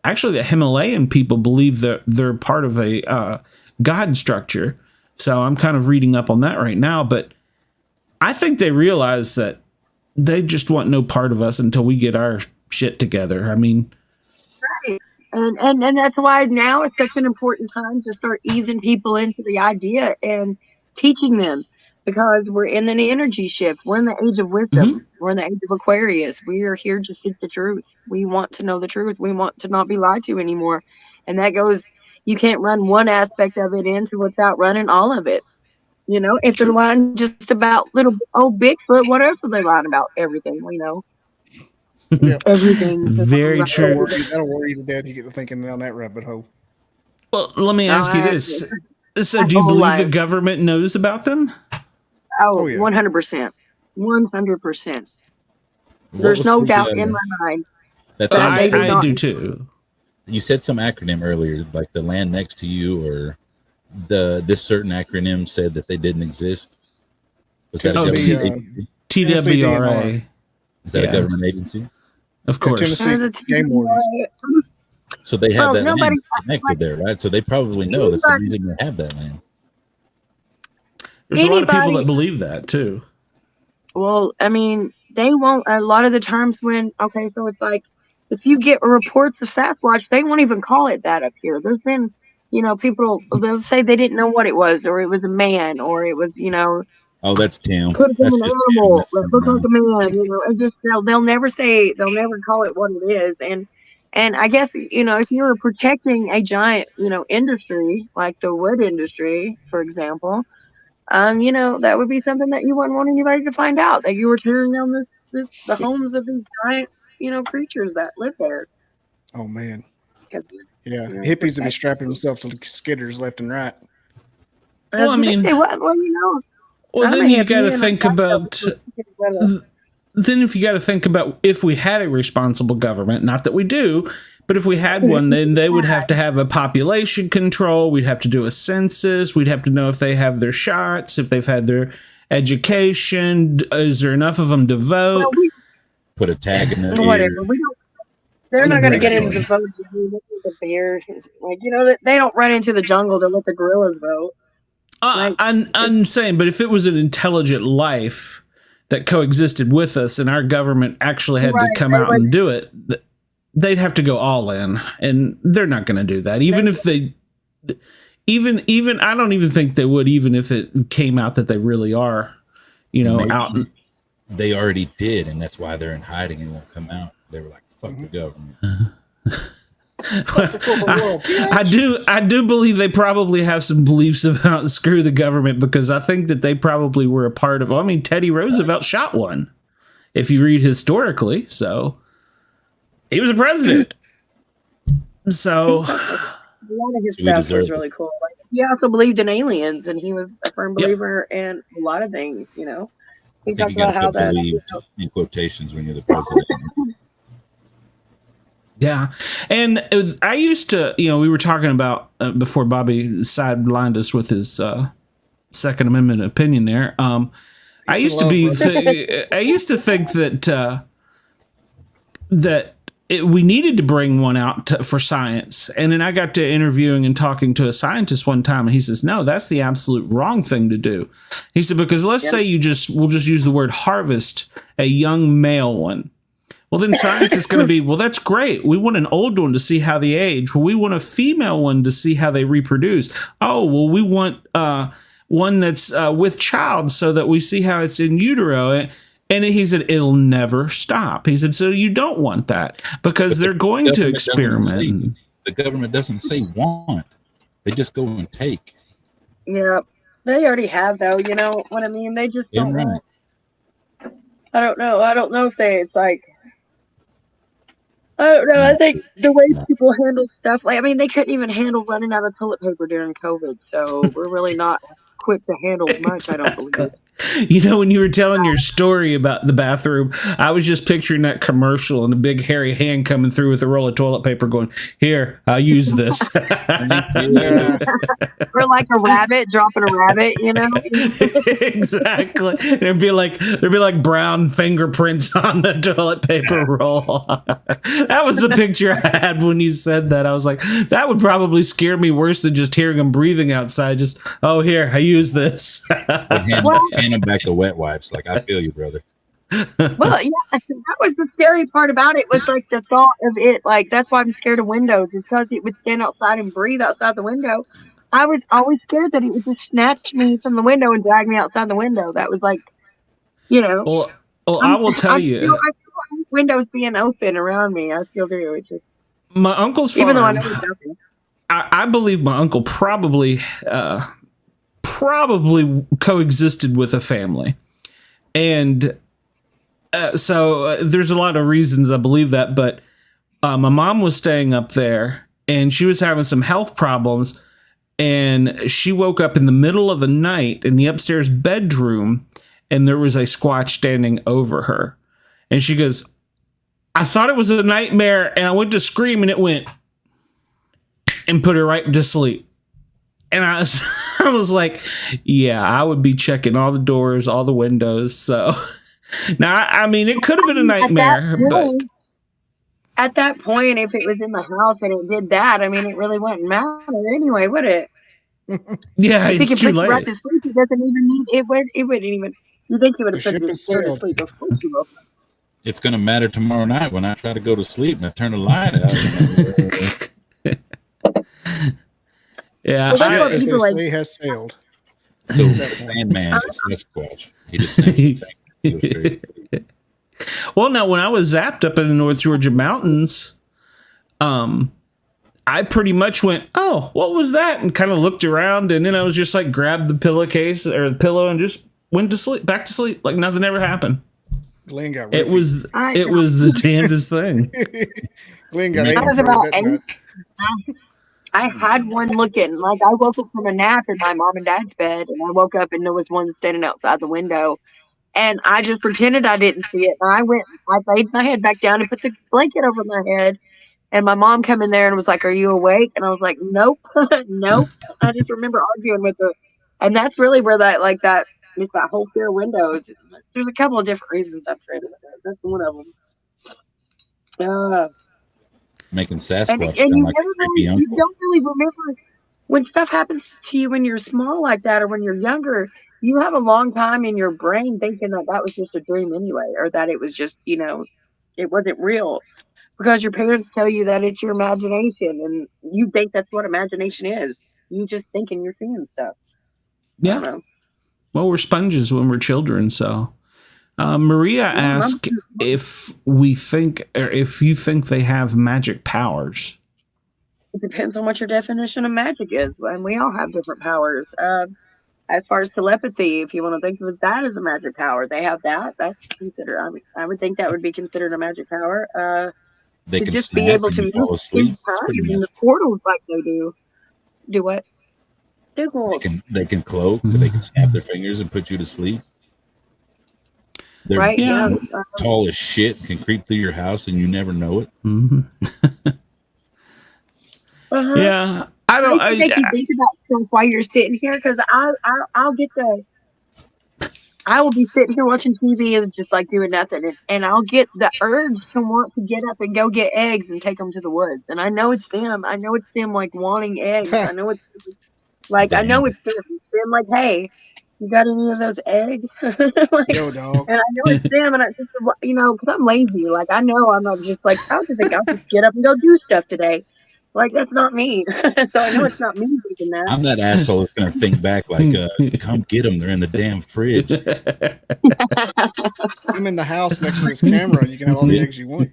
actually the Himalayan people believe that they're part of a God structure. So I'm kind of reading up on that right now. But I think they realize that they just want no part of us until we get our shit together. I mean, right. And that's why now it's such an important time to start easing people into the idea and teaching them, because we're in an energy shift. We're in the age of wisdom. Mm-hmm. We're in the age of Aquarius. We are here to seek the truth. We want to know the truth. We want to not be lied to anymore. And that goes, you can't run one aspect of it into without running all of it. If they're lying just about little old Bigfoot, what else are they lying about? Everything, Yeah. Everything. Very true. That'll worry you to death. You get to thinking down that rabbit hole. Well, let me ask you this. So do you believe the government knows about them? Oh, yeah. 100%. 100%. There's no doubt in my mind. I do too. You said some acronym earlier, like the land next to you, or this certain acronym said that they didn't exist. Was that a government agency? TWRA. Is that a government agency? Of course. Game warden. So they have that land connected there, right? So they probably know that's the reason they have that land. There's a lot of people that believe that too. Well, I mean, they won't. A lot of the times when, so it's like, if you get reports of Sasquatch, they won't even call it that up here. There's been, people, they'll say they didn't know what it was, or it was a man, or it was, oh, that's Tim. Could have been an animal. Let's look like a man, and just they'll never call it what it is. And I guess, if you were protecting a giant, industry, like the wood industry, for example, that would be something that you wouldn't want anybody to find out, that you were tearing down the homes of these giant, creatures that live there. Oh, man. Yeah. Hippies would be strapping themselves to skidders left and right. Well, I mean, then you got to think about. Then if you got to think about if we had a responsible government, not that we do, but if we had one, then they would have to have a population control. We'd have to do a census. We'd have to know if they have their shots, if they've had their education. Is there enough of them to vote? Well, put a tag in their ear. They're not going to get into the vote. The bears, they don't run into the jungle to let the gorillas vote. I'm saying, but if it was an intelligent life that coexisted with us, and our government actually had to come out and do it, they'd have to go all in, and they're not going to do that. Even if they, even I don't even think they would, even if it came out that they really are, out. They already did, and that's why they're in hiding and won't come out. They were like, "Fuck the government." I do believe they probably have some beliefs about screw the government, because I think that they probably were a part of. Well, I mean, Teddy Roosevelt shot one, if you read historically. So he was a president. So a lot of his stuff was really cool. Like, he also believed in aliens, and he was a firm believer in a lot of things. He talked about how that believed in quotations when you're the president. Yeah. And I used to, we were talking about before Bobby sidelined us with his Second Amendment opinion there. I used to think that we needed to bring one out for science. And then I got to interviewing and talking to a scientist one time, and he says, no, that's the absolute wrong thing to do. He said, because let's say we'll just use the word harvest a young male one. Well, then science is going to be, well, that's great. We want an old one to see how they age. Well, we want a female one to see how they reproduce. Oh, well, we want one that's with child so that we see how it's in utero. And he said, it'll never stop. He said, so you don't want that because they're going to experiment. The government doesn't say want. They just go and take. Yeah. They already have, though. You know what I mean? They just don't want. I don't know. I don't know if it's like, I don't know. I think the way people handle stuff, like, I mean, they couldn't even handle running out of toilet paper during COVID. So we're really not quick to handle much, I don't believe. You know, when you were telling your story about the bathroom, I was just picturing that commercial and a big hairy hand coming through with a roll of toilet paper going, here, I'll use this. Or like a rabbit, dropping a rabbit, you know? Exactly. There'd be like brown fingerprints on the toilet paper roll. That was the picture I had when you said that. I was like, that would probably scare me worse than just hearing them breathing outside. Just, oh, here, I use this. Hand them back the wet wipes. Like, I feel you, brother. Well, yeah, that was the scary part about it, was like the thought of it. Like, that's why I'm scared of windows, because it would stand outside and breathe outside the window. I was always scared that it would just snatch me from the window and drag me outside the window. That was like, you know. Well, I will tell you. I feel windows being open around me. I still do. It's just, my uncle's farm, even though I know it's open. I believe my uncle probably coexisted with a family. And so there's a lot of reasons I believe that. But my mom was staying up there and she was having some health problems. And she woke up in the middle of the night in the upstairs bedroom and there was a Squatch standing over her. And she goes, I thought it was a nightmare and I went to scream and it went and put her right to sleep. And I was like, yeah, I would be checking all the doors, all the windows. So now, I mean, it could have been a nightmare, but at that point, if it was in the house and it did that, I mean, it really wouldn't matter anyway, would it? Yeah, it's too late. Right to sleep, it doesn't even need it. Wouldn't even. You think you would have put it to sleep before you woke up? It's going to matter tomorrow night when I try to go to sleep and I turn the light out. Yeah, they has sailed. So Sandman is Sasquatch. He just well, now when I was zapped up in the North Georgia mountains, I pretty much went, "Oh, what was that?" and kind of looked around, and then I was just like, grabbed the pillowcase or the pillow and just went to sleep, back to sleep, like nothing ever happened. Glenn got it was the damnedest thing. Glenn got I was about 8. I had one looking, like I woke up from a nap in my mom and dad's bed, and I woke up and there was one standing outside the window, and I just pretended I didn't see it. And I laid my head back down and put the blanket over my head, and my mom came in there and was like, "Are you awake?" And I was like, "Nope, nope." I just remember arguing with her, and that's really where that whole fear of windows. There's a couple of different reasons I'm afraid of it. That's one of them. Making Sasquatch and you don't really remember when stuff happens to you when you're small like that, or when you're younger. You have a long time in your brain thinking that was just a dream anyway, or that it was just, it wasn't real, because your parents tell you that it's your imagination, and you think that's what imagination is. You just thinking you're seeing stuff. Yeah. Well, we're sponges when we're children, so. Maria asked if we think, or if you think they have magic powers. It depends on what your definition of magic is, and we all have different powers. As far as telepathy, if you want to think of that as a magic power, they have that. That's considered. I would think that would be considered a magic power. They to can just be able to fall asleep in the portals like they do. Do what? They can cloak. They can snap their fingers and put you to sleep. They're right? Yeah. Tall as shit, can creep through your house and you never know it. Mm-hmm. Yeah, I don't. I make you think about stuff while you're sitting here, because I will be sitting here watching TV and just like doing nothing, and I'll get the urge to want to get up and go get eggs and take them to the woods. And I know it's them. I know it's them like wanting eggs. I know it's like I know it's them. It's them like, hey. You got any of those eggs? Yo, dog. And I know it's them, and I just, because I'm lazy. Like, I know I'm not just like, I'll just get up and go do stuff today. Like, that's not me. So I know it's not me thinking that. I'm that asshole that's going to think back like, come get them. They're in the damn fridge. I'm in the house next to this camera. You can have all the eggs you want.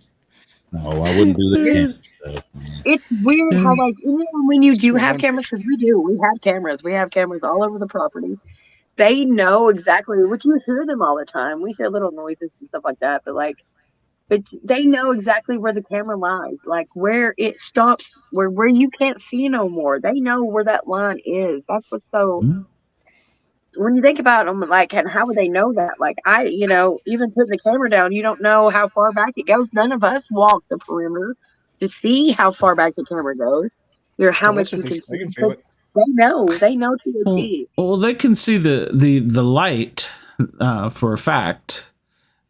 No, I wouldn't do the camera stuff, man. It's weird how, like, when you do have cameras, because we have cameras. We have cameras all over the property. They know exactly, which you hear them all the time. We hear little noises and stuff like that, but they know exactly where the camera lies, like where it stops, where you can't see no more. They know where that line is. That's what's so. When you think about them, like, and how would they know that? Like, even putting the camera down, you don't know how far back it goes. None of us walk the perimeter to see how far back the camera goes. How much you can feel it. They know to a T. Well, they can see the light for a fact.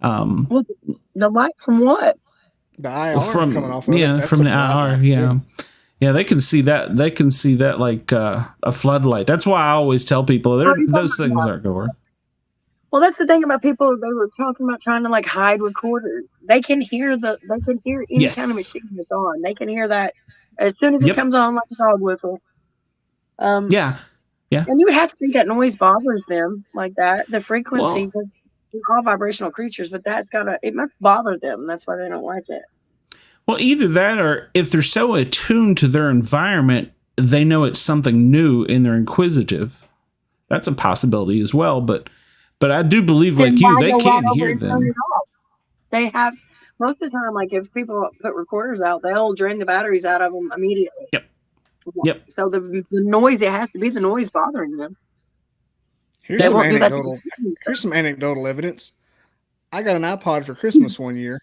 Well, the light from what? The IR coming off of it. From the IR, yeah, they can see that. They can see that like a floodlight. That's why I always tell people those things aren't going to work. Well, that's the thing about people. They were talking about trying to like hide recorders. They can hear any kind of machine that's on. They can hear that as soon as it comes on, like a dog whistle. Yeah. And you would have to think that noise bothers them like that. The frequency, because we're all vibrational creatures, but it must bother them. That's why they don't like it. Well, either that, or if they're so attuned to their environment, they know it's something new and they're inquisitive. That's a possibility as well. But I do believe, like you, they can't hear them. They have most of the time. Like if people put recorders out, they'll drain the batteries out of them immediately. Yep. So the noise, it has to be the noise bothering them. Here's some anecdotal evidence. I got an iPod for Christmas one year,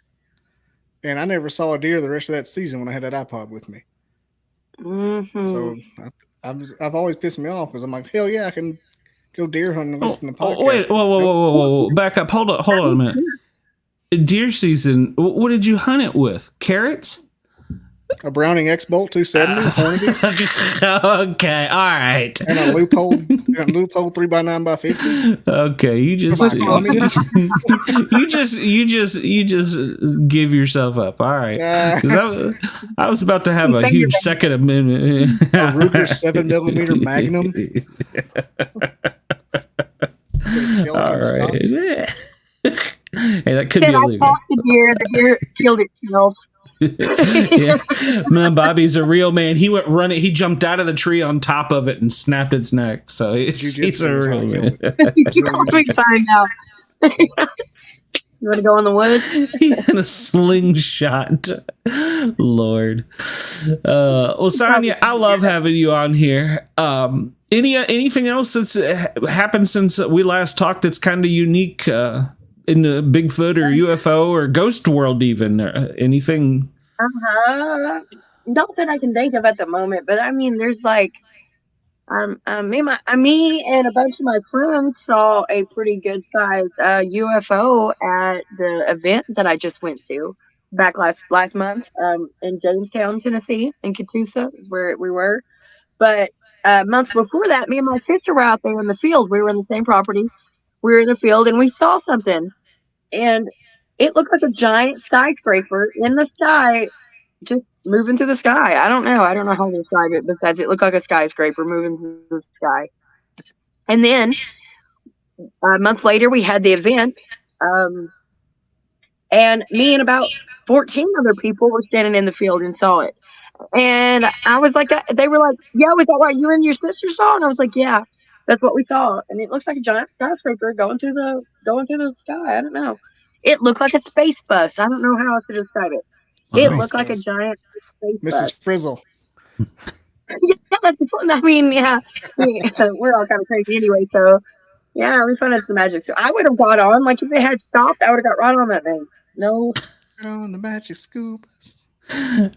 and I never saw a deer the rest of that season when I had that iPod with me. Mm-hmm. So I've always pissed me off because I'm like, hell yeah, I can go deer hunting and listen to podcasts. Wait, whoa. Back up. Hold on a minute. Deer season, what did you hunt it with? Carrots? A Browning X-Bolt 270, Hornadies. Okay, all right. And a loophole 3x9x50. Okay, you just give yourself up. All right. I was about to have a huge Second Amendment. A Ruger 7mm Magnum. All right. Hey, that could be illegal. The deer killed itself. Yeah, man, Bobby's a real man. He went running. He jumped out of the tree on top of it and snapped its neck. So he's a real man. You always find out. You want to go in the woods? He had a slingshot. Lord. Well, Sonya, I love having you on here. Anything else that's happened since we last talked that's kind of unique in the Bigfoot or UFO or ghost world, even anything? Not that I can think of at the moment, but I mean, there's like, me and a bunch of my friends saw a pretty good sized UFO at the event that I just went to back last month in Jamestown, Tennessee, in Catoosa, where we were. But months before that, me and my sister were out there in the field. We were in the same property. We were in the field and we saw something, and it looked like a giant skyscraper in the sky, just moving through the sky. I don't know how to describe it, besides it looked like a skyscraper moving through the sky. And then a month later, we had the event, and me and about 14 other people were standing in the field and saw it. And I was like, they were like, yeah, was that what you and your sister saw? And I was like, yeah. That's what we saw, and it looks like a giant skyscraper going through the sky. I don't know. It looked like a space bus. I don't know how else to describe it. It looked like a giant space bus. Mrs. Frizzle. I mean, yeah, we're all kind of crazy anyway. So, yeah, we found out some magic. So I would have got on. Like if they had stopped, I would have got right on that thing. No. On the magic scoops.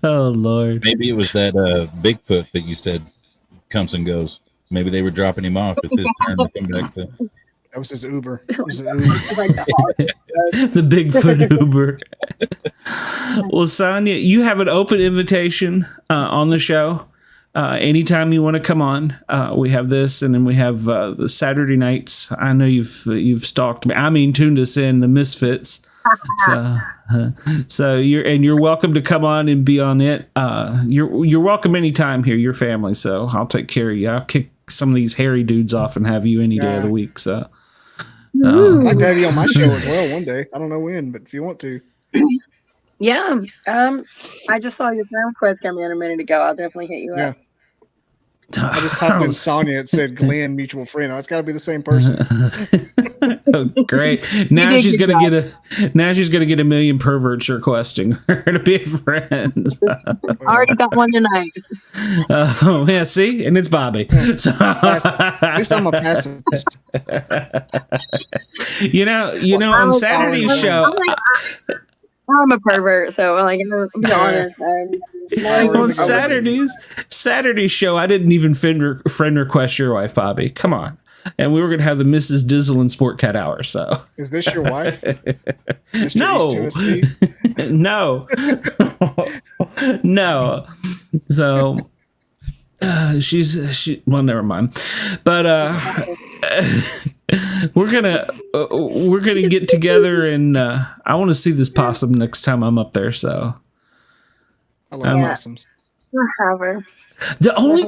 Oh Lord. Maybe it was that Bigfoot that you said comes and goes. Maybe they were dropping him off. It's his turn to come back to. That was his Uber. The Bigfoot Uber. Well, Sonya, you have an open invitation on the show. anytime you want to come on, we have this, and then we have the Saturday nights. I know you've stalked me. I mean, tuned us in, the Misfits. So you're welcome to come on and be on it. You're welcome anytime here. Your family. So I'll take care of you. I'll kick some of these hairy dudes off and have you any day of the week. So I'd like to have you on my show as well one day. I don't know when, but if you want to. Yeah. I just saw your friend request come in a minute ago. I'll definitely hit you up. I just typed in Sonya. It said Glenn, mutual friend. Oh, it's got to be the same person. Oh, great! Now she's gonna get a million perverts requesting her to be friends. I already got one tonight. Oh yeah, see, and it's Bobby. So, at least I'm a pacifist. You know, on Saturday's show. I'm a pervert, so like I'm be honest. On Saturday's show, I didn't even friend request your wife, Bobby. Come on. And we were going to have the Mrs. Dizzle and Sportcat hour. So is this your wife? No, no. So well, never mind. But we're gonna get together, and I want to see this possum next time I'm up there. So I love possums. The only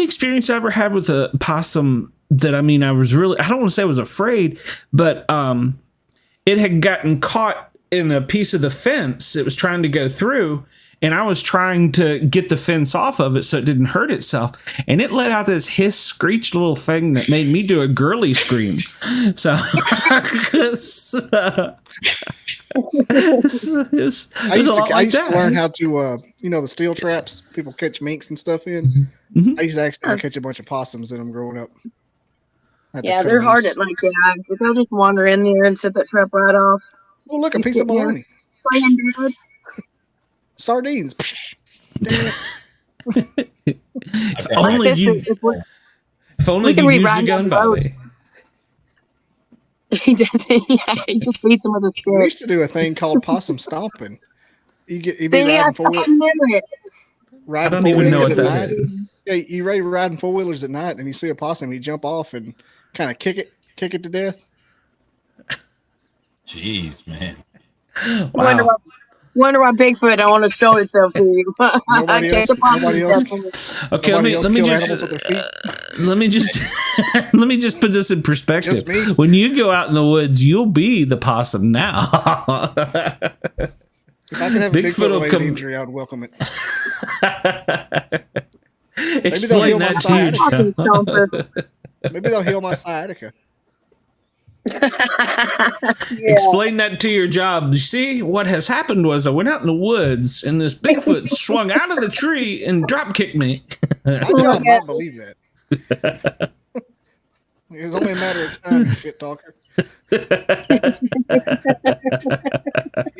experience I ever had with a possum that I don't want to say I was afraid, but it had gotten caught in a piece of the fence. It was trying to go through, and I was trying to get the fence off of it so it didn't hurt itself. And it let out this hiss, screech little thing that made me do a girly scream. So, I used to learn how to, the steel traps people catch minks and stuff in. Mm-hmm. I used to actually catch a bunch of possums in them growing up. Yeah, they're hard at like that. They'll just wander in there and set that trap right off. Oh, look, a piece of bologna. Sardines. If only you'd use a gun, Bobby. You just beat them with a stick. We used to do a thing called possum stomping. You'd be riding four-wheelers. I don't even know what that is. Yeah, you ready riding four-wheelers at night, and you see a possum, you jump off and kind of kick it to death. Jeez, man. Wow. Wonder why Bigfoot don't want to show itself to you. Nobody else. Okay, let me just put this in perspective. When you go out in the woods, you'll be the possum now. If I could have Bigfoot will come injury, I would welcome it. Explain that to you. Maybe they'll heal my sciatica. Explain that to your job. You see, what has happened was I went out in the woods and this Bigfoot swung out of the tree and drop kicked me. My job might believe that. It was only a matter of time, you shit talker. You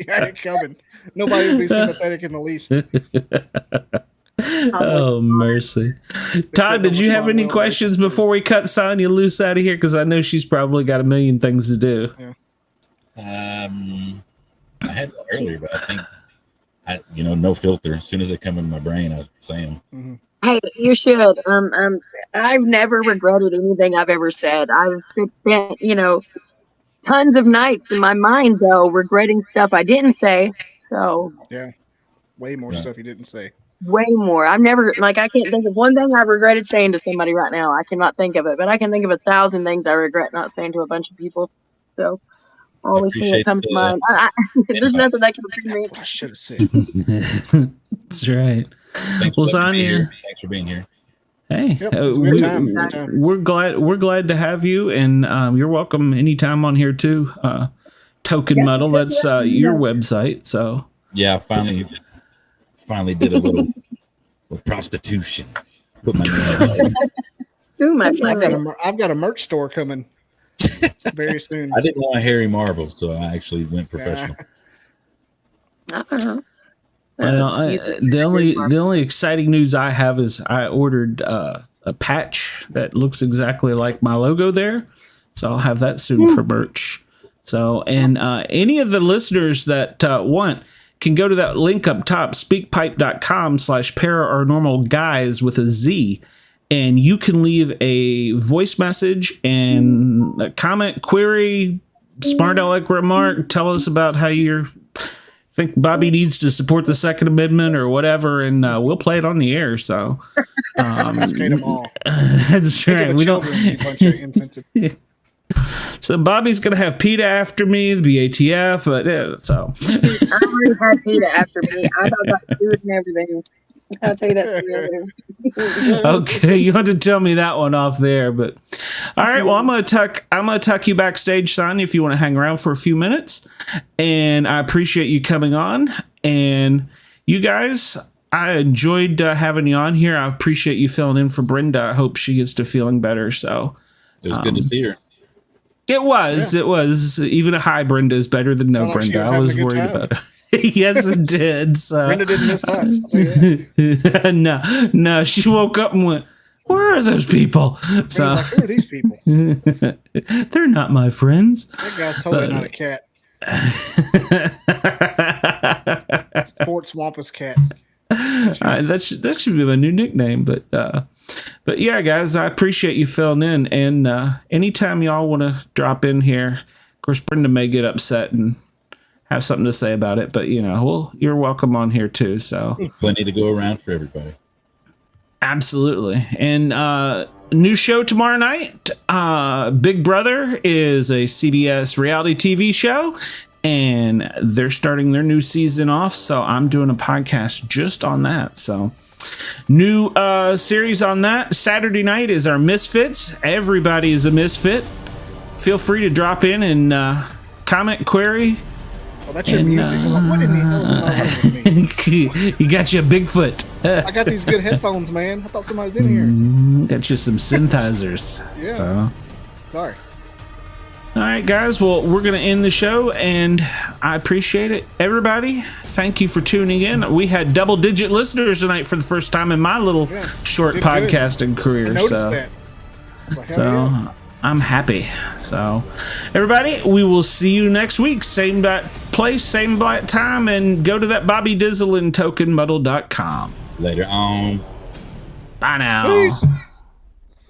had it coming. Nobody would be sympathetic in the least. Oh, mercy. Todd, did you have any questions before we cut Sonya loose out of here? Because I know she's probably got a million things to do. Yeah. I had one earlier, but I think, no filter. As soon as they come in my brain, I say them. Mm-hmm. Hey, you should. I've never regretted anything I've ever said. I've spent, tons of nights in my mind, though, regretting stuff I didn't say. So yeah, way more stuff you didn't say. Way more. I've never, I can't think of one thing I regretted saying to somebody right now. I cannot think of it, but I can think of 1,000 things I regret not saying to a bunch of people. So always thing that comes to mind. There's nothing that can bring me. I should have said. That's right. Well, Sonya, thanks for being here. Hey, yep, we're glad to have you, and you're welcome anytime on here too. Token Muddle, that's your website. So yeah, finally did a little prostitution. Put my name Ooh, I've got a merch store coming very soon. I didn't want Harry Marble, so I actually went professional. Well, the only exciting news I have is I ordered a patch that looks exactly like my logo there, so I'll have that soon for merch. So, and any of the listeners that want, can go to that link up top, speakpipe.com/paranormalguyz with a Z. And you can leave a voice message and a comment, query, smart aleck remark. Tell us about how you think Bobby needs to support the Second Amendment or whatever, and we'll play it on the air. So confiscate them all. That's right. We don't. You bunch of insensitive. So Bobby's gonna have PETA after me, the BATF, but so I already had PETA after me. I thought about food and everything. I'll tell you that. Okay, you want to tell me that one off there, but all right. Well, I'm gonna tuck you backstage, Sonya, if you want to hang around for a few minutes. And I appreciate you coming on. And you guys, I enjoyed having you on here. I appreciate you filling in for Brenda. I hope she gets to feeling better. So it was good to see her. It was. Even a hi Brenda is better than no Brenda. I was worried about it. Yes, it did. So. Brenda didn't miss us. No, she woke up and went, "Where are those people?" So, like, who are these people? They're not my friends. That guy's totally not a cat. Fort Swampus cat. That should be my new nickname. But yeah, guys, I appreciate you filling in. And anytime y'all want to drop in here, of course, Brenda may get upset and have something to say about it, but you're welcome on here too. So plenty to go around for everybody. Absolutely. And new show tomorrow night. Big Brother is a CBS reality TV show, and they're starting their new season off. So I'm doing a podcast just on that. So new series on that. Saturday night is our Misfits. Everybody is a misfit. Feel free to drop in and comment, query. Oh, that's your music. What in the hell is me? You got you a Bigfoot. I got these good headphones, man. I thought somebody was in here. Got you some synthesizers. Yeah. Sorry. All right, guys. Well, we're going to end the show, and I appreciate it. Everybody, thank you for tuning in. We had double-digit listeners tonight for the first time in my little short podcasting career. I noticed that. So I'm happy. So, everybody, we will see you next week. Same place, same time, and go to that Bobby Dizzle and tokenmuddle.com. Later on. Bye now. Peace.